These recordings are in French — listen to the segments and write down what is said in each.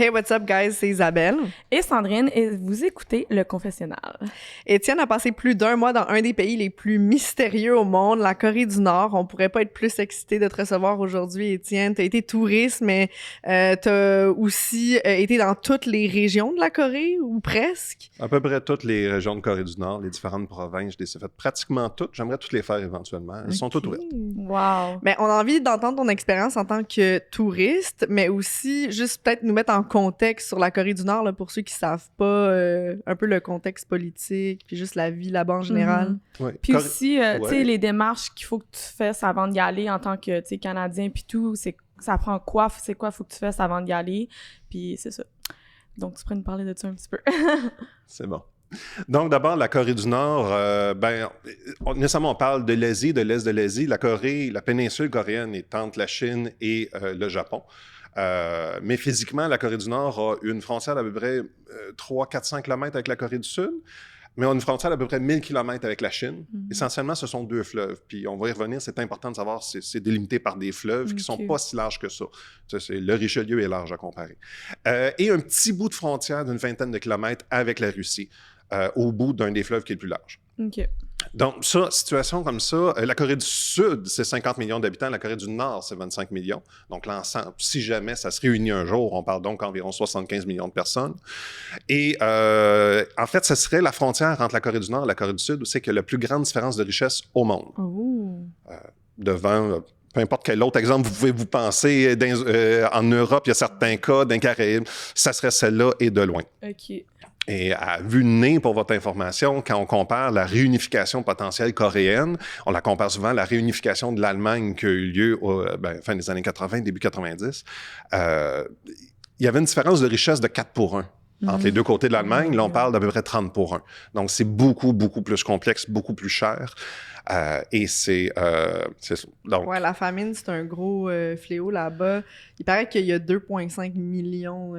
Hey, what's up, guys? C'est Isabelle. Et Sandrine, et vous écoutez Le Confessionnal. Étienne a passé plus d'1 mois dans un des pays les plus mystérieux au monde, la Corée du Nord. On pourrait pas être plus excité de te recevoir aujourd'hui, Étienne. T'as été touriste, mais t'as aussi été dans toutes les régions de la Corée, ou presque? À peu près toutes les régions de Corée du Nord, les différentes provinces, je les ai faites pratiquement toutes. J'aimerais toutes les faire éventuellement. Elles sont toutes ouvertes. Wow! Mais on a envie d'entendre ton expérience en tant que touriste, mais aussi juste peut-être nous mettre en contexte sur la Corée du Nord, là, pour ceux qui savent pas un peu le contexte politique, puis juste la vie là-bas en général. Ouais. Puis aussi, tu sais, Ouais. les démarches qu'il faut que tu fasses avant d'y aller en tant que, tu sais, Canadien, puis tout, ça prend quoi? C'est quoi faut que tu fasses avant d'y aller? Puis c'est ça. Donc, tu pourrais nous parler de ça un petit peu. C'est bon. Donc, d'abord, la Corée du Nord, nécessairement, on parle de l'Asie, de l'Est de l'Asie. La Corée, la péninsule coréenne est entre la Chine et le Japon. Mais physiquement, la Corée du Nord a une frontière d'à peu près 300-400 km avec la Corée du Sud, mais on a une frontière d'à peu près 1000 km avec la Chine. Essentiellement, ce sont deux fleuves. Puis on va y revenir, c'est important de savoir, c'est délimité par des fleuves qui ne sont pas si larges que ça. Le Richelieu est large à comparer. Et un petit bout de frontière d'une vingtaine de kilomètres avec la Russie, au bout d'un des fleuves qui est le plus large. OK. Donc, ça, situation comme ça, la Corée du Sud, c'est 50 millions d'habitants, la Corée du Nord, c'est 25 millions. Donc, l'ensemble, si jamais ça se réunit un jour, on parle donc environ 75 millions de personnes. Et en fait, ce serait la frontière entre la Corée du Nord et la Corée du Sud où c'est qu'il y a la plus grande différence de richesse au monde. Oh! Devant... peu importe quel autre exemple vous pouvez vous penser, en Europe, il y a certains cas, dans les Caraïbes, ça serait celle-là et de loin. OK. Et à vue de nez, pour votre information, quand on compare la réunification potentielle coréenne, on la compare souvent à la réunification de l'Allemagne qui a eu lieu fin des années 80, début 90. Il y avait une différence de richesse de 4 pour 1 entre les deux côtés de l'Allemagne. Là, on parle d'à peu près 30 pour 1. Donc, c'est beaucoup, beaucoup plus complexe, beaucoup plus cher. Et c'est ça. Donc, Ouais, la famine, c'est un gros fléau là-bas. Il paraît qu'il y a 2,5 millions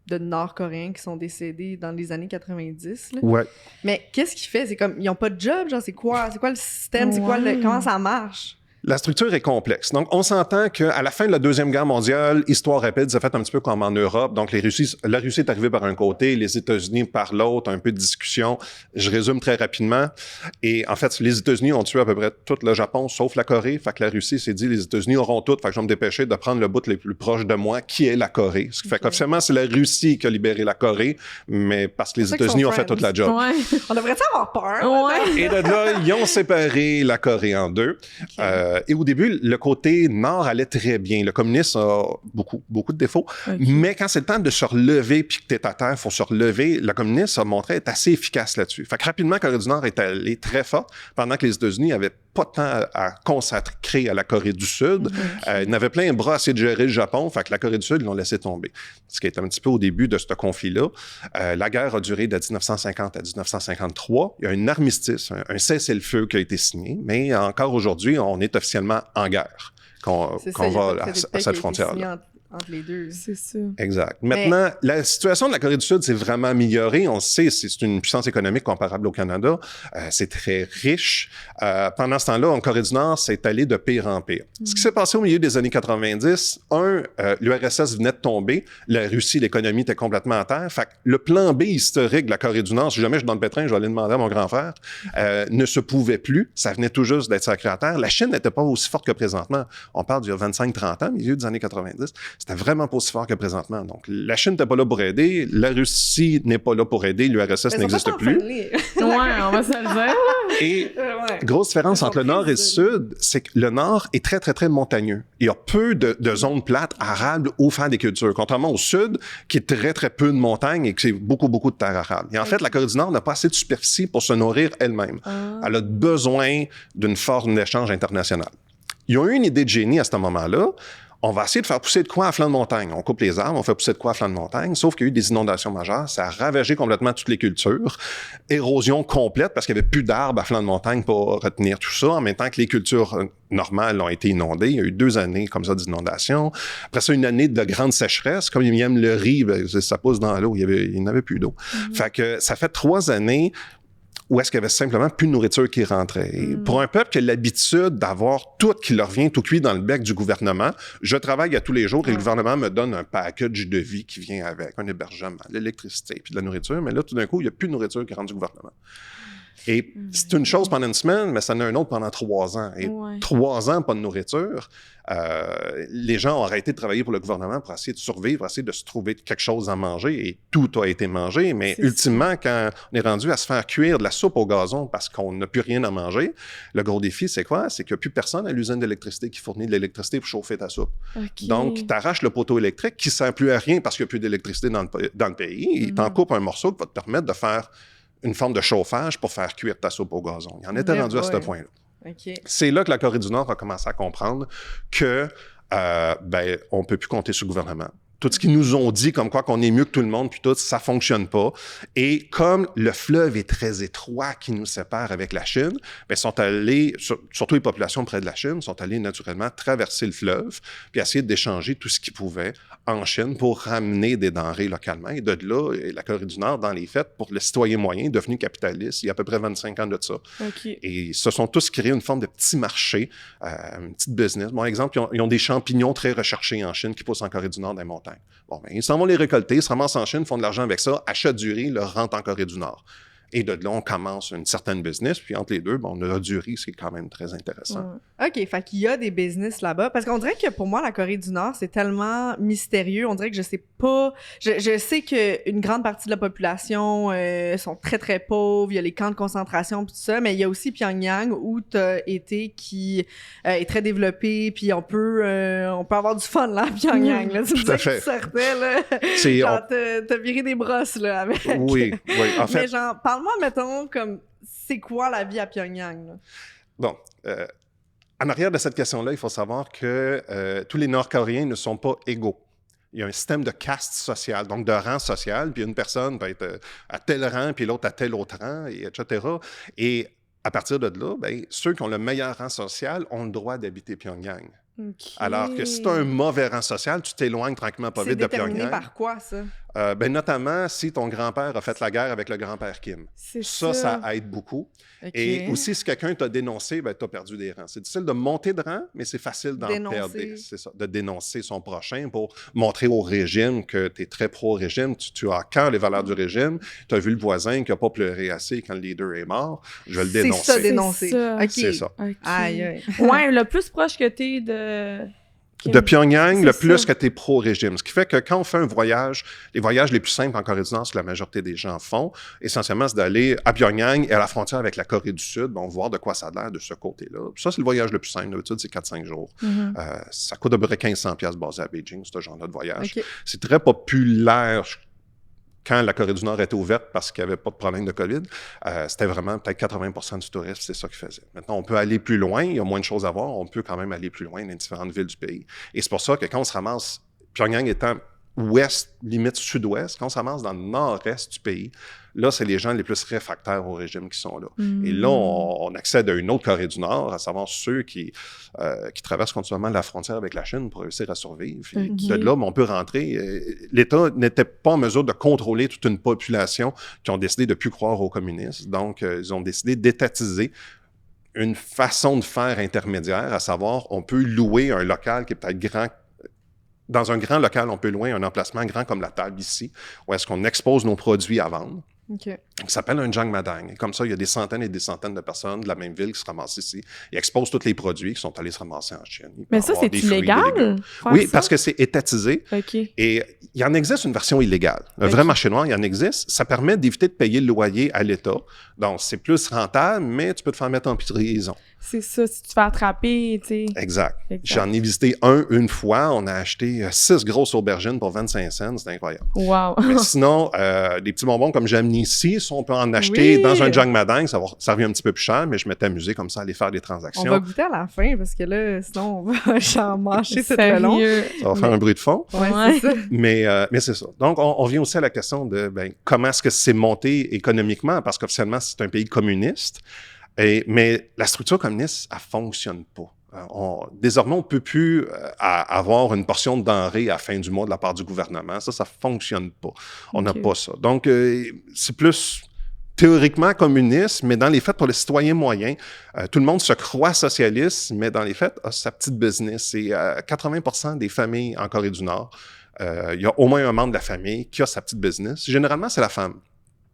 de Nord-Coréens qui sont décédés dans les années 90. Là. ouais. Mais qu'est-ce qu'ils font? C'est comme, ils n'ont pas de job, genre, c'est quoi le système? C'est quoi comment ça marche? La structure est complexe. Donc, on s'entend qu'à la fin de la Deuxième Guerre mondiale, histoire rapide, ça fait un petit peu comme en Europe. Donc, la Russie est arrivée par un côté, les États-Unis par l'autre, un peu de discussion. Je résume très rapidement. Et en fait, les États-Unis ont tué à peu près tout le Japon, sauf la Corée. Fait que la Russie s'est dit, les États-Unis auront tout. Fait que je vais me dépêcher de prendre le bout le plus proche de moi, qui est la Corée. Ce qui fait qu'officiellement, c'est la Russie qui a libéré la Corée, mais parce que les États-Unis ont fait toute la job. Ouais. On devrait-tu avoir peur? Ouais. Et de là, ils ont séparé la Corée en deux. Et au début, le côté nord allait très bien. Le communisme a beaucoup, beaucoup de défauts. Okay. Mais quand c'est le temps de se relever puis que tu es à terre, il faut se relever, le communisme a montré être assez efficace là-dessus. Fait que rapidement, la Corée du Nord est allée très forte pendant que les États-Unis n'avaient pas de temps à consacrer à la Corée du Sud. Ils n'avaient plein de bras à essayer de gérer le Japon. Fait que la Corée du Sud, ils l'ont laissé tomber. Ce qui est un petit peu au début de ce conflit-là. La guerre a duré de 1950 à 1953. Il y a un armistice, un cessez-le-feu qui a été signé. Mais encore aujourd'hui, on est officiellement en guerre qu'on va à cette frontière-là. Entre les deux. C'est ça. Exact. Maintenant, la situation de la Corée du Sud s'est vraiment améliorée. On sait, c'est une puissance économique comparable au Canada. C'est très riche. Pendant ce temps-là, en Corée du Nord, c'est allé de pire en pire. Ce qui s'est passé au milieu des années 90, l'URSS venait de tomber. La Russie, l'économie était complètement à terre. Fait que le plan B historique de la Corée du Nord, si jamais je suis dans le pétrin, je vais aller demander à mon grand frère, ne se pouvait plus. Ça venait tout juste d'être sacré à terre. La Chine n'était pas aussi forte que présentement. On parle d'il y a 25-30 ans, milieu des années 90. C'était vraiment pas aussi fort que présentement. Donc, la Chine n'était pas là pour aider, la Russie n'est pas là pour aider, l'URSS n'existe plus. Ouais, on va se le dire. Et grosse différence entre le Nord et le Sud, c'est que le Nord est très, très, très montagneux. Il y a peu de zones plates, arables, où faire des cultures. Contrairement au Sud, qui est très, très peu de montagnes et qui c'est beaucoup, beaucoup de terres arables. Et en fait, la Corée du Nord n'a pas assez de superficie pour se nourrir elle-même. Elle a besoin d'une forme d'échange international. Ils ont eu une idée de génie à ce moment-là. On va essayer de faire pousser de quoi à flanc de montagne. On coupe les arbres, on fait pousser de quoi à flanc de montagne, sauf qu'il y a eu des inondations majeures, ça a ravagé complètement toutes les cultures. Érosion complète, parce qu'il n'y avait plus d'arbres à flanc de montagne pour retenir tout ça, en même temps que les cultures normales ont été inondées. Il y a eu 2 années comme ça d'inondation. Après ça, une année de grande sécheresse. Comme ils aiment le riz, ça pousse dans l'eau, il n'y avait plus d'eau. Fait que ça fait 3 années où est-ce qu'il y avait simplement plus de nourriture qui rentrait. Et pour un peuple qui a l'habitude d'avoir tout qui leur vient tout cuit dans le bec du gouvernement, je travaille à tous les jours et le gouvernement me donne un package de vie qui vient avec, un hébergement, l'électricité, puis de la nourriture, mais là, tout d'un coup, il n'y a plus de nourriture qui rentre du gouvernement. Et c'est une chose pendant une semaine, mais ça en a une autre pendant 3 ans. Et 3 ans, pas de nourriture. Les gens ont arrêté de travailler pour le gouvernement pour essayer de survivre, essayer de se trouver quelque chose à manger. Et tout a été mangé. Mais ultimement, quand on est rendu à se faire cuire de la soupe au gazon parce qu'on n'a plus rien à manger, le gros défi, c'est quoi? C'est qu'il n'y a plus personne à l'usine d'électricité qui fournit de l'électricité pour chauffer ta soupe. Donc, tu arraches le poteau électrique qui ne sert plus à rien parce qu'il n'y a plus d'électricité dans le pays. Il t'en coupe un morceau qui va te permettre de faire une forme de chauffage pour faire cuire ta soupe au gazon. Il en était rendu à ce point-là. C'est là que la Corée du Nord a commencé à comprendre que on ne peut plus compter sur le gouvernement. Tout ce qu'ils nous ont dit, comme quoi qu'on est mieux que tout le monde, puis tout, ça fonctionne pas. Et comme le fleuve est très étroit qui nous sépare avec la Chine, sont allés, surtout les populations près de la Chine, sont allés naturellement traverser le fleuve, puis essayer d'échanger tout ce qu'ils pouvaient en Chine pour ramener des denrées localement. Et de là, la Corée du Nord, dans les faits, pour le citoyen moyen, est devenu capitaliste il y a à peu près 25 ans de ça. Et ils se sont tous créés une forme de petit marché, un petit business. Bon, exemple, ils ont des champignons très recherchés en Chine qui poussent en Corée du Nord dans les montagnes. Bon, ils s'en vont les récolter, ils se ramassent en Chine, font de l'argent avec ça, achètent du riz, le rentrent en Corée du Nord. Et de là, on commence une certaine business. Puis entre les deux, on a du riz, c'est quand même très intéressant. OK, fait qu'il y a des business là-bas. Parce qu'on dirait que pour moi, la Corée du Nord, c'est tellement mystérieux. On dirait que je sais pas... Je sais qu'une grande partie de la population sont très, très pauvres. Il y a les camps de concentration puis tout ça. Mais il y a aussi Pyongyang où t'as été qui est très développé. Puis on peut avoir du fun là à Pyongyang. Là. Tu me disais que tu sortais, là. Genre, t'as viré des brosses là avec... Oui, en fait... Mais genre, parle-moi, mettons, comme, c'est quoi la vie à Pyongyang? Là? Bon, en arrière de cette question-là, il faut savoir que tous les Nord-Coréens ne sont pas égaux. Il y a un système de caste sociale, donc de rang social, puis une personne peut être à tel rang, puis l'autre à tel autre rang, et etc. Et à partir de là, ceux qui ont le meilleur rang social ont le droit d'habiter Pyongyang. Alors que si tu as un mauvais rang social, tu t'éloignes tranquillement pas vite de Pyongyang. C'est déterminé par quoi, ça? Notamment si ton grand-père a fait la guerre avec le grand-père Kim. Ça aide beaucoup. Et aussi, si quelqu'un t'a dénoncé, tu as perdu des rangs. C'est difficile de monter de rang, mais c'est facile d'en perdre. C'est ça, de dénoncer son prochain pour montrer au régime que tu es très pro-régime, tu as à cœur les valeurs du régime, tu as vu le voisin qui n'a pas pleuré assez quand le leader est mort, je vais le dénoncer. C'est ça, dénoncer. C'est ça. Aïe, aïe. Ouais, le plus proche que tu es de Pyongyang, le plus que tu es pro-régime. Ce qui fait que quand on fait un voyage, les voyages les plus simples en Corée du Nord, ce que la majorité des gens font, essentiellement, c'est d'aller à Pyongyang et à la frontière avec la Corée du Sud, voir de quoi ça a l'air de ce côté-là. Ça, c'est le voyage le plus simple. D'habitude, c'est 4-5 jours. Ça coûte à peu près 1500$ basé à Beijing, ce genre-là de voyage. C'est très populaire quand la Corée du Nord était ouverte parce qu'il n'y avait pas de problème de COVID, c'était vraiment peut-être 80% du tourisme, c'est ça qu'ils faisaient. Maintenant, on peut aller plus loin, il y a moins de choses à voir, on peut quand même aller plus loin dans les différentes villes du pays. Et c'est pour ça que quand on se ramasse, Pyongyang étant ouest, limite sud-ouest, quand on se ramasse dans le nord-est du pays, là, c'est les gens les plus réfractaires au régime qui sont là. Et là, on accède à une autre Corée du Nord, à savoir ceux qui traversent continuellement la frontière avec la Chine pour réussir à survivre. Et de là, on peut rentrer. L'État n'était pas en mesure de contrôler toute une population qui ont décidé de ne plus croire aux communistes. Donc, ils ont décidé d'étatiser une façon de faire intermédiaire, à savoir, on peut louer un local qui est peut-être grand. Dans un grand local, on peut louer un emplacement grand comme la table ici, où est-ce qu'on expose nos produits à vendre. Ça s'appelle un jangmadang. Et comme ça, il y a des centaines et des centaines de personnes de la même ville qui se ramassent ici et exposent tous les produits qui sont allés se ramasser en Chine. Mais ça, c'est illégal? Oui, parce que c'est étatisé. Et il en existe une version illégale. Un vrai marché noir, il en existe. Ça permet d'éviter de payer le loyer à l'État. Donc, c'est plus rentable, mais tu peux te faire mettre en prison. C'est ça, si tu te fais attraper, tu sais. Exact. J'en ai visité une fois. On a acheté 6 grosses aubergines pour 25 cents. C'est incroyable. Wow. Mais sinon, des petits bonbons comme j'ai amené ici, si on peut en acheter dans un jangmadang, ça revient un petit peu plus cher, mais je m'étais amusé comme ça à aller faire des transactions. On va goûter à la fin, parce que là, sinon, on va s'en mâcher tout le long. Ça va faire un bruit de fond. Ouais. C'est ça. Mais c'est ça. Donc, on vient aussi à la question de comment est-ce que c'est monté économiquement, parce qu'officiellement, c'est un pays communiste. Mais la structure communiste, elle ne fonctionne pas. Désormais, on ne peut plus avoir une portion de denrées à la fin du mois de la part du gouvernement. Ça ne fonctionne pas. On n'a pas ça. Donc, c'est plus théoriquement communiste, mais dans les faits, pour les citoyens moyens, tout le monde se croit socialiste, mais dans les faits, a sa petite business. Et 80% des familles en Corée du Nord, il y a au moins un membre de la famille qui a sa petite business. Généralement, c'est la femme.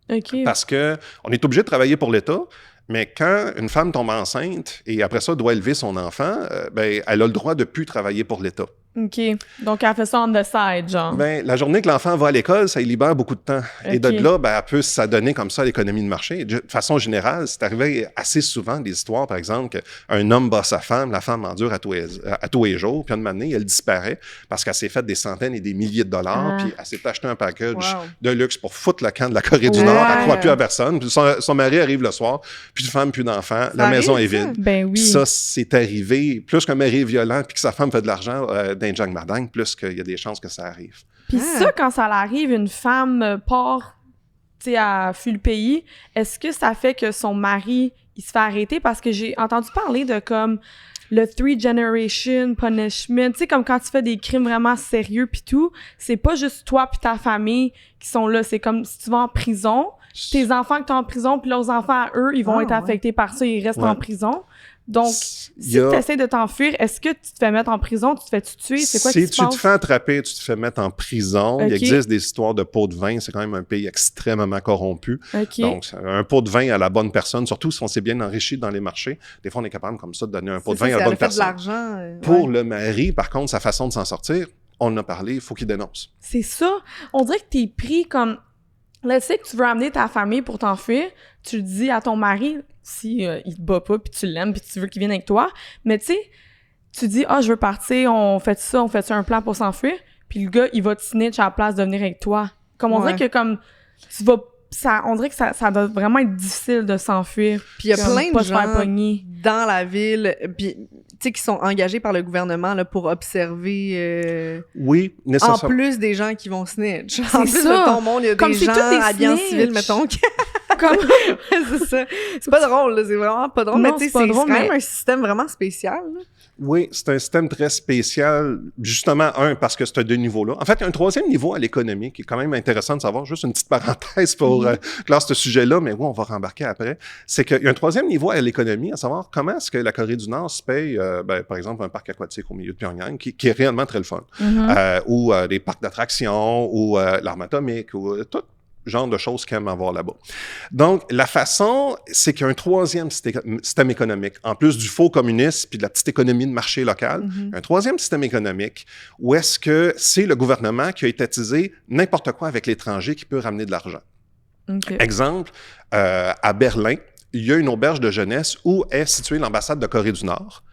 OK. Parce que on est obligé de travailler pour l'État, mais quand une femme tombe enceinte et après ça doit élever son enfant, ben, elle a le droit de plus travailler pour l'État. OK. Donc, elle fait ça on the side, genre. Ben, la journée que l'enfant va à l'école, ça lui libère beaucoup de temps. Et de là, ben, elle peut s'adonner comme ça à l'économie de marché. De façon générale, c'est arrivé assez souvent des histoires, par exemple, qu'un homme bat sa femme, la femme endure à tous les jours, puis une année, elle disparaît parce qu'elle s'est fait des centaines et des milliers de dollars, puis elle s'est acheté un package de luxe pour foutre le camp de la Corée du Nord, elle ne croit plus à personne, puis son mari arrive le soir, plus de femme, plus d'enfants, la maison est vide. Ben oui. Ça, c'est arrivé, plus qu'un mari est violent, puis que sa femme fait de l'argent d'un Jang Madang, plus qu'il y a des chances que ça arrive. Puis ça, quand ça arrive, une femme part, tu sais, elle fuit le pays, est-ce que ça fait que son mari, il se fait arrêter? Parce que j'ai entendu parler de comme le 3-generation punishment, tu sais, comme quand tu fais des crimes vraiment sérieux pis tout, c'est pas juste toi pis ta famille qui sont là, c'est comme si tu vas en prison, tes enfants que t'es en prison pis leurs enfants, eux, ils vont être affectés par ça, ils restent en prison. Donc, si tu essaies de t'enfuir, est-ce que tu te fais mettre en prison? Tu te fais tuer? C'est quoi qui se passe? Si tu te fais attraper, tu te fais mettre en prison. Il existe des histoires de pots de vin. C'est quand même un pays extrêmement corrompu. Donc, un pot de vin à la bonne personne, surtout si on s'est bien enrichi dans les marchés. Des fois, on est capable comme ça de donner un pot de vin à la bonne personne. De l'argent, Pour le mari, par contre, sa façon de s'en sortir, on en a parlé, il faut qu'il dénonce. C'est ça. On dirait que t'es pris comme... Là, tu sais que tu veux amener ta famille pour t'enfuir, tu le dis à ton mari... si il te bat pas, puis tu l'aimes, puis tu veux qu'il vienne avec toi. Mais tu sais, tu dis « Ah, je veux partir, on fait ça un plan pour s'enfuir. » Puis le gars, il va te snitch à la place de venir avec toi. Comme on dirait que comme tu vas... on dirait que ça doit vraiment être difficile de s'enfuir. Puis il y a plein de gens dans la ville, puis tu sais, qui sont engagés par le gouvernement là, pour observer... oui, nécessairement. En plus des gens qui vont snitch. En plus de ton monde, il y a des gens habillés en civil, mettons, comme c'est ça. C'est pas drôle, là, c'est vraiment pas drôle, non, mais tu sais, c'est quand même un système vraiment spécial. Là. Oui, c'est un système très spécial, justement, parce que c'est un deux niveaux-là. En fait, il y a un troisième niveau à l'économie qui est quand même intéressant de savoir, juste une petite parenthèse pour clore ce sujet-là, mais oui, on va rembarquer après. C'est qu'il y a un troisième niveau à l'économie, à savoir comment est-ce que la Corée du Nord se paye, par exemple, un parc aquatique au milieu de Pyongyang, qui est réellement très le fun, ou des parcs d'attractions, ou l'arme atomique, ou tout genre de choses qu'ils aiment avoir là-bas. Donc, la façon, c'est qu'il y a un troisième système économique, en plus du faux communisme puis de la petite économie de marché local, un troisième système économique où est-ce que c'est le gouvernement qui a étatisé n'importe quoi avec l'étranger qui peut ramener de l'argent. Exemple, à Berlin, il y a une auberge de jeunesse où est située l'ambassade de Corée du Nord.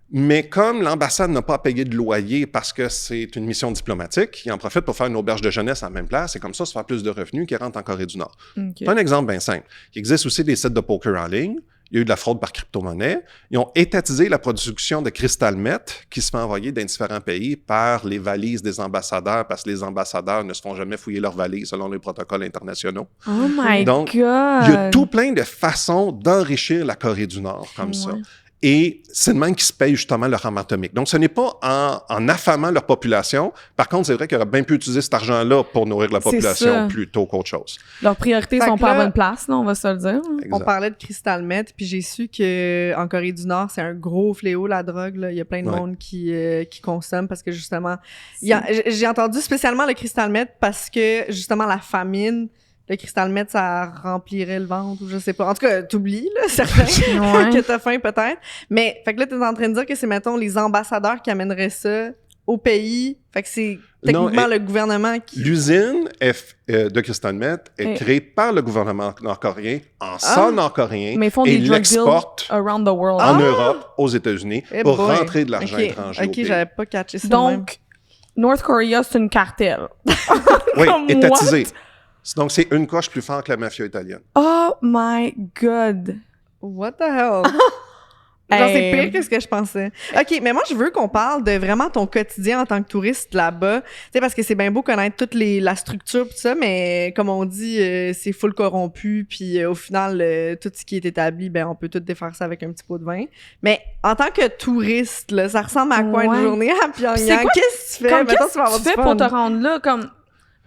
Mais comme l'ambassade n'a pas payé de loyer parce que c'est une mission diplomatique, ils en profitent pour faire une auberge de jeunesse à la même place et comme ça, se faire plus de revenus qui rentrent en Corée du Nord. C'est un exemple bien simple. Il existe aussi des sites de poker en ligne. Il y a eu de la fraude par crypto-monnaie. Ils ont étatisé la production de cristal meth qui se fait envoyer dans différents pays par les valises des ambassadeurs parce que les ambassadeurs ne se font jamais fouiller leurs valises selon les protocoles internationaux. Oh my Donc, il y a tout plein de façons d'enrichir la Corée du Nord comme ça. Et c'est le même qui se paye justement leur arme atomique. Donc, ce n'est pas en affamant leur population. Par contre, c'est vrai qu'ils auraient bien pu utiliser cet argent-là pour nourrir la population plutôt qu'autre chose. Leurs priorités sont pas à bonne place, là, on va se le dire. Exact. On parlait de cristal meth, puis j'ai su qu'en Corée du Nord, c'est un gros fléau, la drogue. Là. Il y a plein de monde qui consomme parce que justement... J'ai entendu spécialement le cristal meth parce que justement la famine... Le cristal meth, ça remplirait le ventre ou je sais pas. En tout cas, t'oublies, là, certains, que t'as faim peut-être. Mais, fait que là, t'es en train de dire que c'est, mettons, les ambassadeurs qui amèneraient ça au pays. Fait que c'est techniquement le gouvernement qui... L'usine de cristal meth est créée par le gouvernement nord-coréen en sang nord-coréen et l'exporte around the world. En Europe, aux États-Unis, pour rentrer de l'argent étranger au pays. OK, j'avais pas catché ça. Donc, North Korea, c'est une cartel. Oui, étatisé. Donc, c'est une coche plus forte que la mafia italienne. Oh my God! What the hell? Genre, c'est pire que ce que je pensais. OK, mais moi, je veux qu'on parle de vraiment ton quotidien en tant que touriste là-bas. Tu sais, parce que c'est bien beau connaître toute la structure pis ça, mais comme on dit, c'est full corrompu, puis au final, tout ce qui est établi, ben on peut tout défaire ça avec un petit pot de vin. Mais en tant que touriste, là, ça ressemble à quoi une journée à Pyongyang? Qu'est-ce que tu fais? Qu'est-ce que tu fais pour te rendre là? Comme...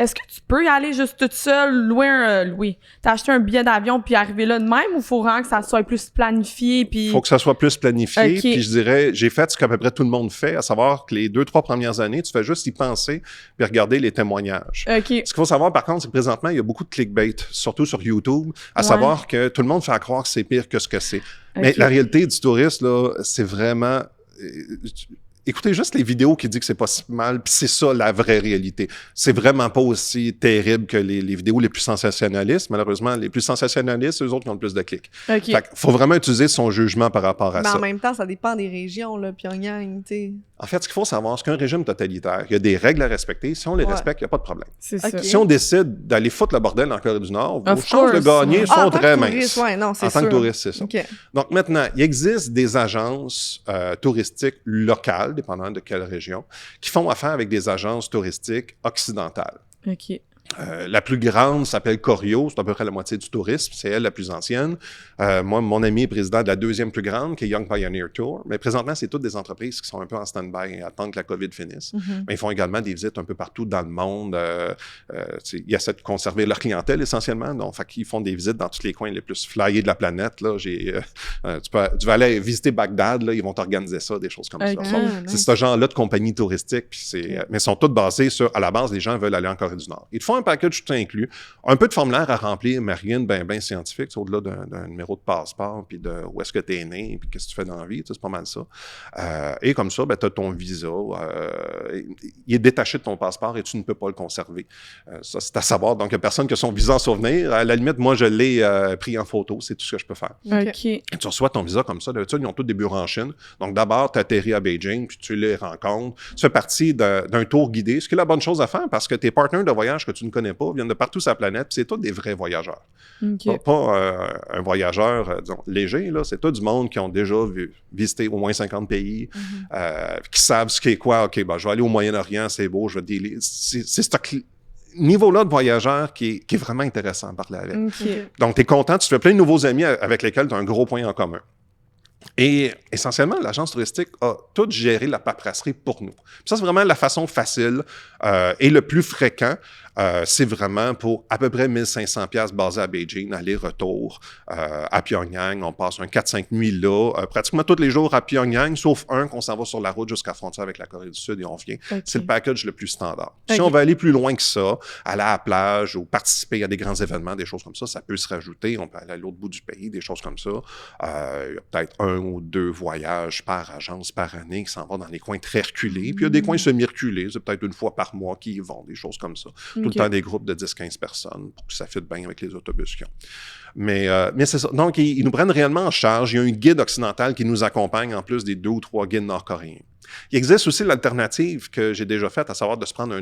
est-ce que tu peux y aller juste toute seule, t'as acheté un billet d'avion puis arriver là de même, ou faut vraiment que ça soit plus planifié? Puis... Faut que ça soit plus planifié. Puis je dirais, j'ai fait ce qu'à peu près tout le monde fait, à savoir que les 2-3 premières années, tu fais juste y penser puis regarder les témoignages. Ce qu'il faut savoir, par contre, c'est que présentement, il y a beaucoup de clickbait, surtout sur YouTube, à savoir que tout le monde fait croire que c'est pire que ce que c'est. Mais la réalité du touriste, là, c'est vraiment... Écoutez juste les vidéos qui disent que c'est pas si mal, puis c'est ça la vraie réalité. C'est vraiment pas aussi terrible que les vidéos les plus sensationnalistes. Malheureusement, les plus sensationnalistes, c'est eux autres qui ont le plus de clics. Fait qu'il faut vraiment utiliser son jugement par rapport à ça. Mais en même temps, ça dépend des régions, là, Pyongyang, tu sais. En fait, ce qu'il faut savoir, c'est qu'un régime totalitaire, il y a des règles à respecter. Si on les respecte, il n'y a pas de problème. C'est ça. Si on décide d'aller foutre le bordel en Corée du Nord, vos chances de gagner sont très minces. En tant que touriste, c'est ça. Donc maintenant, il existe des agences touristiques locales, dépendant de quelle région, qui font affaire avec des agences touristiques occidentales. La plus grande s'appelle Koryo, c'est à peu près la moitié du tourisme, c'est elle la plus ancienne. Moi, mon ami est président de la deuxième plus grande, qui est Young Pioneer Tour. Mais présentement, c'est toutes des entreprises qui sont un peu en stand-by et attendent que la COVID finisse. Mais ils font également des visites un peu partout dans le monde. Ils essaient de conserver leur clientèle essentiellement. Donc, ils font des visites dans tous les coins les plus flyés de la planète. Là. Tu vas aller visiter Bagdad, là, ils vont t'organiser ça, des choses comme ça. C'est ce genre-là de compagnie touristique. Mais ils sont toutes basées sur, à la base, les gens veulent aller en Corée du Nord. Ils te font un package tout inclus. Un peu de formulaire à remplir, mais rien de bien scientifique. C'est au-delà d'un numéro de passeport, puis de où est-ce que tu es né, puis qu'est-ce que tu fais dans la vie. C'est pas mal ça. Et comme ça, tu as ton visa. Il est détaché de ton passeport et tu ne peux pas le conserver. Ça, c'est à savoir. Donc, il n'y a personne qui a son visa en souvenir. À la limite, moi, je l'ai pris en photo. C'est tout ce que je peux faire. Et tu reçois ton visa comme ça. D'habitude, ils ont tous des bureaux en Chine. Donc, d'abord, tu atterris à Beijing, puis tu les rencontres. Tu fais partie d'un tour guidé, ce qui est la bonne chose à faire parce que tes partenaires de voyage que tu ne connais pas viennent de partout sur la planète, puis c'est tous des vrais voyageurs. Pas un voyageur, disons, léger, là. C'est tout du monde qui ont déjà visité au moins 50 pays, qui savent ce qu'est quoi. OK, je vais aller au Moyen-Orient, c'est beau, je vais dealer. C'est ce niveau-là de voyageur qui est vraiment intéressant à parler avec. Donc, tu es content, tu te fais plein de nouveaux amis avec lesquels tu as un gros point en commun. Et essentiellement, l'agence touristique a tout géré la paperasserie pour nous. Puis ça, c'est vraiment la façon facile et le plus fréquent. C'est vraiment pour à peu près 1500$ basé à Beijing, aller-retour à Pyongyang. On passe un 4-5 nuits là, pratiquement tous les jours à Pyongyang, sauf un qu'on s'en va sur la route jusqu'à la frontière avec la Corée du Sud et on revient. C'est le package le plus standard. Si on veut aller plus loin que ça, aller à la plage ou participer à des grands événements, des choses comme ça peut se rajouter. On peut aller à l'autre bout du pays, des choses comme ça. Il y a peut-être 1 ou 2 voyages par agence par année qui s'en vont dans des coins très reculés. Puis il y a des coins semi-reculés, c'est peut-être une fois par mois qu'ils y vont, des choses comme ça. Tout le temps des groupes de 10-15 personnes pour que ça fitte bien avec les autobus qu'ils ont. Mais c'est ça. Donc, ils nous prennent réellement en charge. Il y a un guide occidental qui nous accompagne en plus des 2 ou 3 guides nord-coréens. Il existe aussi l'alternative que j'ai déjà faite, à savoir de se prendre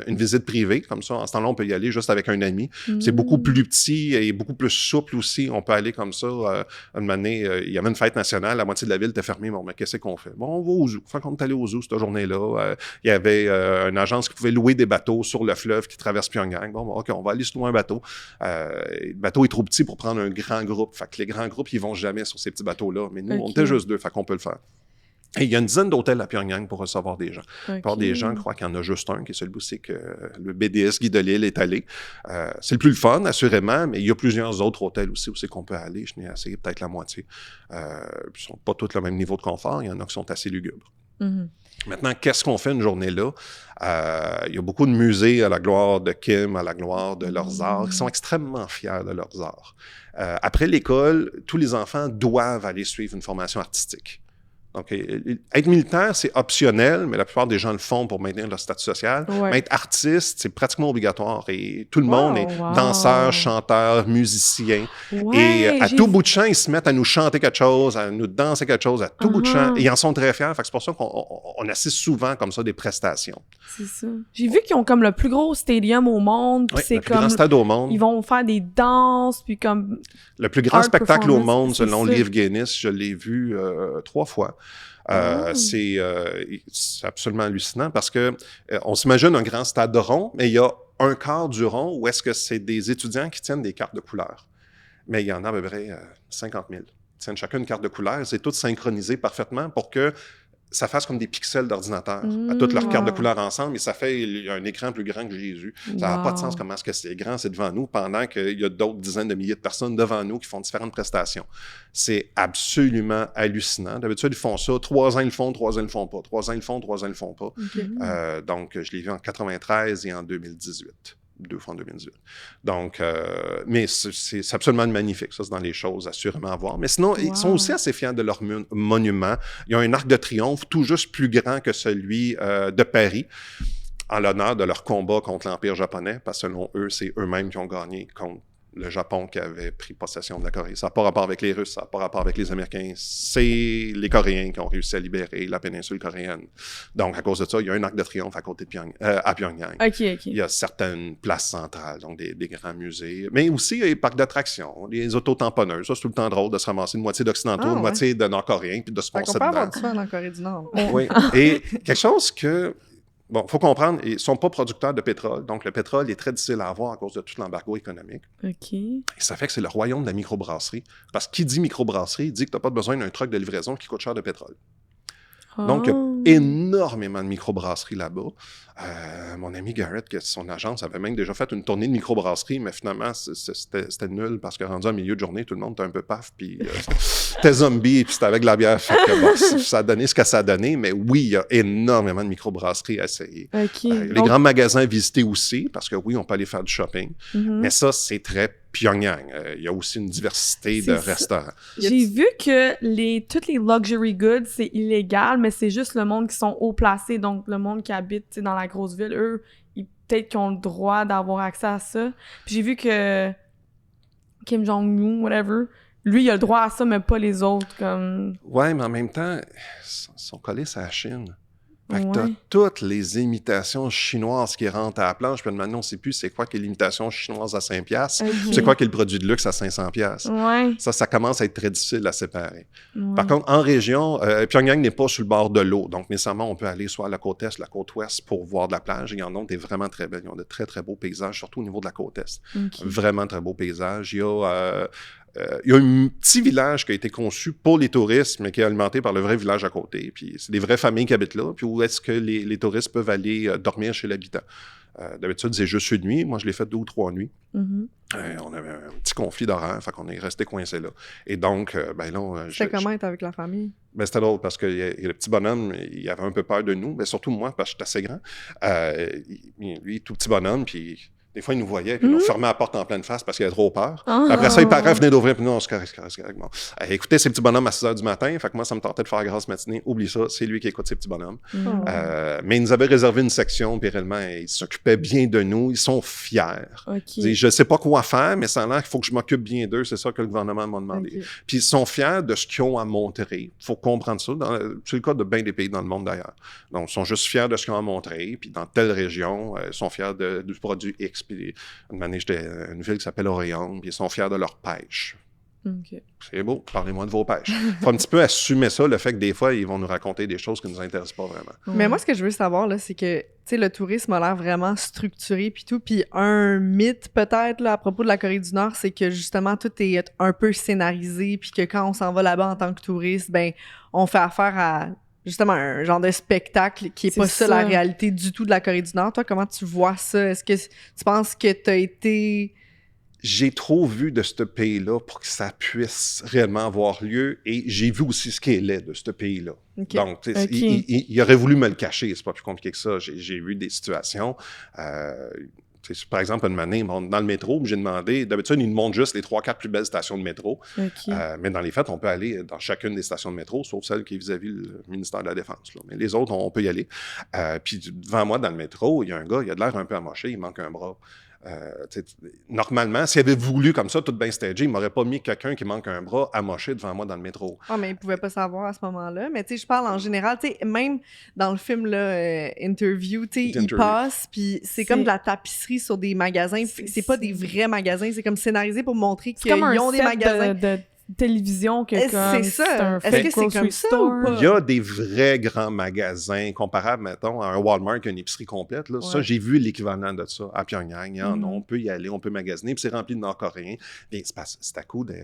une visite privée. Comme ça, en ce temps-là, on peut y aller juste avec un ami. C'est beaucoup plus petit et beaucoup plus souple aussi. On peut aller comme ça. Une année, il y avait une fête nationale, la moitié de la ville était fermée. Bon, mais qu'est-ce qu'on fait? Bon, on va au zoo. Fait qu'on est allé au zoo cette journée-là. Il y avait une agence qui pouvait louer des bateaux sur le fleuve qui traverse Pyongyang. Bon, OK, on va aller se louer un bateau. Le bateau est trop petit pour prendre un grand groupe. Fait que les grands groupes, ils vont jamais sur ces petits bateaux-là. Mais nous, on était juste 2, fait qu'on peut le faire. Et il y a une dizaine d'hôtels à Pyongyang pour recevoir des gens. Pour des gens, je crois qu'il y en a juste un, qui est celui où c'est que le BDS Guy Delisle est allé. C'est le plus le fun, assurément, mais il y a plusieurs autres hôtels aussi où c'est qu'on peut aller. Je n'ai essayé peut-être la moitié. Ils ne sont pas tous le même niveau de confort. Il y en a qui sont assez lugubres. Maintenant, qu'est-ce qu'on fait une journée là? Il y a beaucoup de musées à la gloire de Kim, à la gloire de leurs arts, qui sont extrêmement fiers de leurs arts. Après l'école, tous les enfants doivent aller suivre une formation artistique. Donc, être militaire, c'est optionnel, mais la plupart des gens le font pour maintenir leur statut social. Mais être artiste, c'est pratiquement obligatoire. Et tout le monde est danseur, chanteur, musicien. Et à tout bout de champ, ils se mettent à nous chanter quelque chose, à nous danser quelque chose, à tout bout de champ. Et ils en sont très fiers. Fait que c'est pour ça qu'on assiste souvent comme ça des prestations. C'est ça. J'ai vu qu'ils ont comme le plus gros stadium au monde. Oui, le plus grand stade au monde. Ils vont faire des danses, puis comme... Le plus grand spectacle au monde, selon le livre Guinness, je l'ai vu 3 fois. C'est absolument hallucinant parce que on s'imagine un grand stade rond, mais il y a un quart du rond où est-ce que c'est des étudiants qui tiennent des cartes de couleur. Mais il y en a à peu près 50 000. Ils tiennent chacun une carte de couleur. C'est tout synchronisé parfaitement pour que ça fasse comme des pixels d'ordinateur à toutes leurs cartes de Wow. couleurs ensemble, et ça fait un écran plus grand que Jésus. Ça n'a pas de sens comment est-ce que c'est grand, c'est devant nous, pendant qu'il y a d'autres dizaines de milliers de personnes devant nous qui font différentes prestations. C'est absolument hallucinant. D'habitude, ils font ça. 3 ans, ils le font, 3 ans, ils le font pas. 3 ans, ils le font, 3 ans, ils le font pas. Donc, je l'ai vu en 93 et en 2018. 2 fois en 2018. Donc, mais c'est absolument magnifique. Ça, c'est dans les choses assurément à voir. Mais sinon, ils sont aussi assez fiers de leur monument. Ils ont un arc de triomphe tout juste plus grand que celui de Paris, en l'honneur de leur combat contre l'Empire japonais, parce que selon eux, c'est eux-mêmes qui ont gagné contre le Japon qui avait pris possession de la Corée. Ça n'a pas rapport avec les Russes, ça n'a pas rapport avec les Américains. C'est les Coréens qui ont réussi à libérer la péninsule coréenne. Donc, à cause de ça, il y a un arc de triomphe à côté de à Pyongyang. OK. Il y a certaines places centrales, donc des grands musées. Mais aussi, il y a les parcs d'attractions, les autotamponneuses. Ça, c'est tout le temps drôle de se ramasser une moitié d'occidentaux, une moitié de Nord-Coréens, puis de se foncer On peut avoir dedans. du fun en Corée du Nord. Oui. Et quelque chose que... Bon, il faut comprendre, ils ne sont pas producteurs de pétrole, donc le pétrole est très difficile à avoir à cause de tout l'embargo économique. OK. Et ça fait que c'est le royaume de la microbrasserie. Parce que qui dit microbrasserie, dit que tu n'as pas besoin d'un truck de livraison qui coûte cher de pétrole. Donc, il y a énormément de microbrasseries là-bas. Mon ami Garrett, qui est son agence, avait même déjà fait une tournée de microbrasserie, mais finalement, c'était nul parce que rendu en milieu de journée, tout le monde était un peu paf, puis c'était zombie, puis c'était avec de la bière. Fait que, bon, ça a donné ce que ça a donné, mais oui, il y a énormément de microbrasseries à essayer. OK. Les grands magasins à visiter aussi, parce que oui, on peut aller faire du shopping, mais ça, c'est très Pyongyang. Il y a aussi une diversité de restaurants. J'ai vu que toutes les luxury goods, c'est illégal, mais c'est juste le monde qui sont haut placés, donc le monde qui habite dans la grosse ville, eux, peut-être qu'ils ont le droit d'avoir accès à ça. Puis j'ai vu que Kim Jong-un, whatever, lui, il a le droit à ça, mais pas les autres, comme... Ouais, mais en même temps, ils sont collés sur la Chine. Fait que t'as Ouais. toutes les imitations chinoises qui rentrent à la planche, puis maintenant, on ne sait plus c'est quoi qui est l'imitation chinoise à 5$, Ok. c'est quoi qui est le produit de luxe à 500$. Ouais. Ça commence à être très difficile à séparer. Ouais. Par contre, en région, Pyongyang n'est pas sur le bord de l'eau, donc nécessairement, on peut aller soit à la côte est, la côte ouest pour voir de la plage. Il y en a des vraiment très belles. Ils ont de très, très beaux paysages, surtout au niveau de la côte est. Ok. Vraiment très beaux paysages. Il y a un petit village qui a été conçu pour les touristes, mais qui est alimenté par le vrai village à côté. Puis c'est des vraies familles qui habitent là. Puis où est-ce que les touristes peuvent aller dormir chez l'habitant? D'habitude, c'est juste une nuit. Moi, je l'ai fait 2 ou 3 nuits. Mhm. On avait un petit conflit d'horaire, fait qu'on est resté coincé là. Et donc, C'était comment être avec la famille? c'était drôle parce que le petit bonhomme, il avait un peu peur de nous, mais surtout moi, parce que j'étais assez grand. Lui, tout petit bonhomme, puis des fois, il nous voyait, puis il nous fermait la porte en pleine face parce qu'il avait trop peur. Après ça, il paraît venir d'ouvrir, puis non, c'est correct. Bon. Écoutez ces petits bonhommes à 6 h du matin, fait que moi, ça me tentait de faire grasse matinée. Oublie ça, c'est lui qui écoute ces petits bonhommes. Mais il nous avait réservé une section, puis réellement, il s'occupait bien de nous. Ils sont fiers. Ok. Je ne sais pas quoi faire, mais ça a l'air qu'il faut que je m'occupe bien d'eux. C'est ça que le gouvernement m'a demandé. Ok. Puis ils sont fiers de ce qu'ils ont à montrer. Il faut comprendre ça. C'est le cas de bien des pays dans le monde d'ailleurs. Donc, ils sont juste fiers de ce qu'ils ont à montrer. Puis dans telle région, ils sont fiers du produit X. Puis une année, j'étais à une ville qui s'appelle Orion, puis ils sont fiers de leur pêche. Ok. C'est beau, parlez-moi de vos pêches. Il faut un petit peu assumer ça, le fait que des fois, ils vont nous raconter des choses qui ne nous intéressent pas vraiment. Mais moi, ce que je veux savoir, là, c'est que, tu sais, le tourisme a l'air vraiment structuré puis tout. Puis un mythe, peut-être, là, à propos de la Corée du Nord, c'est que, justement, tout est un peu scénarisé puis que quand on s'en va là-bas en tant que touriste, ben, on fait affaire à, justement, un genre de spectacle qui est pas ça la réalité du tout de la Corée du Nord. Toi, comment tu vois ça? Est-ce que tu penses que t'as été... J'ai trop vu de ce pays-là pour que ça puisse réellement avoir lieu, et j'ai vu aussi ce qui est laid de ce pays-là. Ok. Donc, Ok. il aurait voulu me le cacher, c'est pas plus compliqué que ça. J'ai vu des situations. Par exemple, une année, dans le métro, j'ai demandé, d'habitude, ils nous montrent juste les 3-4 plus belles stations de métro. Ok. Mais dans les faits, on peut aller dans chacune des stations de métro, sauf celle qui est vis-à-vis le ministère de la Défense. Là. Mais les autres, on peut y aller. Puis devant moi, dans le métro, il y a un gars, il a de l'air un peu amoché, il manque un bras. Normalement, s'il avait voulu comme ça, tout bien stagé, il m'aurait pas mis quelqu'un qui manque un bras amoché devant moi dans le métro. Ah, mais il pouvait pas savoir à ce moment-là. Mais tu sais, je parle en général, tu sais, même dans le film, là, Interview, tu sais, il Interview. passe, puis c'est comme de la tapisserie sur des magasins. C'est pas des vrais magasins, c'est comme scénarisé pour montrer C'est qu'ils comme un ont des set magasins. télévision que comme c'est ça. c'est un Est-ce fake que c'est grocery comme ça store. ou pas? Il y a des vrais grands magasins comparables, mettons, à un Walmart, une épicerie complète. Là. Ça, j'ai vu l'équivalent de ça à Pyongyang. Il y en a, on peut y aller, on peut magasiner, puis c'est rempli de Nord-Coréens. C'est à coup de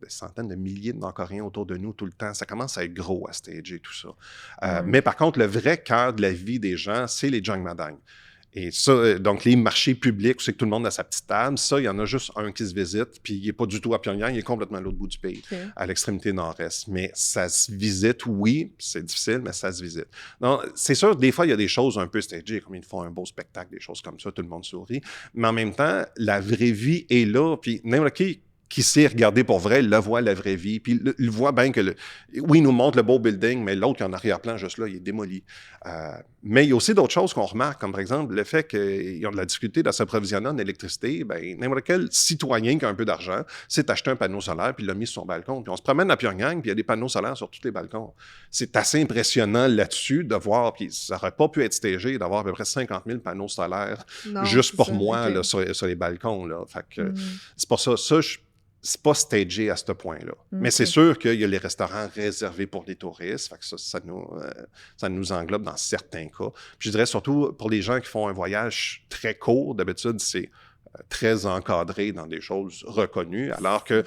centaines de milliers de Nord-Coréens autour de nous tout le temps. Ça commence à être gros à stager tout ça. Mais par contre, le vrai cœur de la vie des gens, c'est les jangmadang. Et ça, donc les marchés publics, c'est que tout le monde a sa petite table. Ça, il y en a juste un qui se visite, puis il n'est pas du tout à Pyongyang, il est complètement à l'autre bout du pays, à l'extrémité nord-est. Mais ça se visite, oui, c'est difficile, mais ça se visite. Donc, c'est sûr, des fois, il y a des choses un peu stagées, comme ils font un beau spectacle, des choses comme ça, tout le monde sourit. Mais en même temps, la vraie vie est là, puis n'importe qui sait regarder pour vrai, le voit la vraie vie, puis il voit bien que, oui, il nous montre le beau building, mais l'autre qui est en arrière-plan, juste là, il est démoli. Mais il y a aussi d'autres choses qu'on remarque, comme par exemple le fait qu'ils ont de la difficulté de s'approvisionner en électricité. Bien, n'importe quel citoyen qui a un peu d'argent s'est acheté un panneau solaire puis l'a mis sur son balcon. Puis on se promène à Pyongyang, puis il y a des panneaux solaires sur tous les balcons. C'est assez impressionnant là-dessus de voir, puis ça n'aurait pas pu être stagé d'avoir à peu près 50 000 panneaux solaires juste pour moi là, sur les balcons. Là. Fait que c'est pour ça. C'est pas stagé à ce point-là. Mais c'est sûr qu'il y a les restaurants réservés pour les touristes. Fait que ça nous englobe dans certains cas. Puis je dirais surtout pour les gens qui font un voyage très court, d'habitude, c'est très encadré dans des choses reconnues. Alors que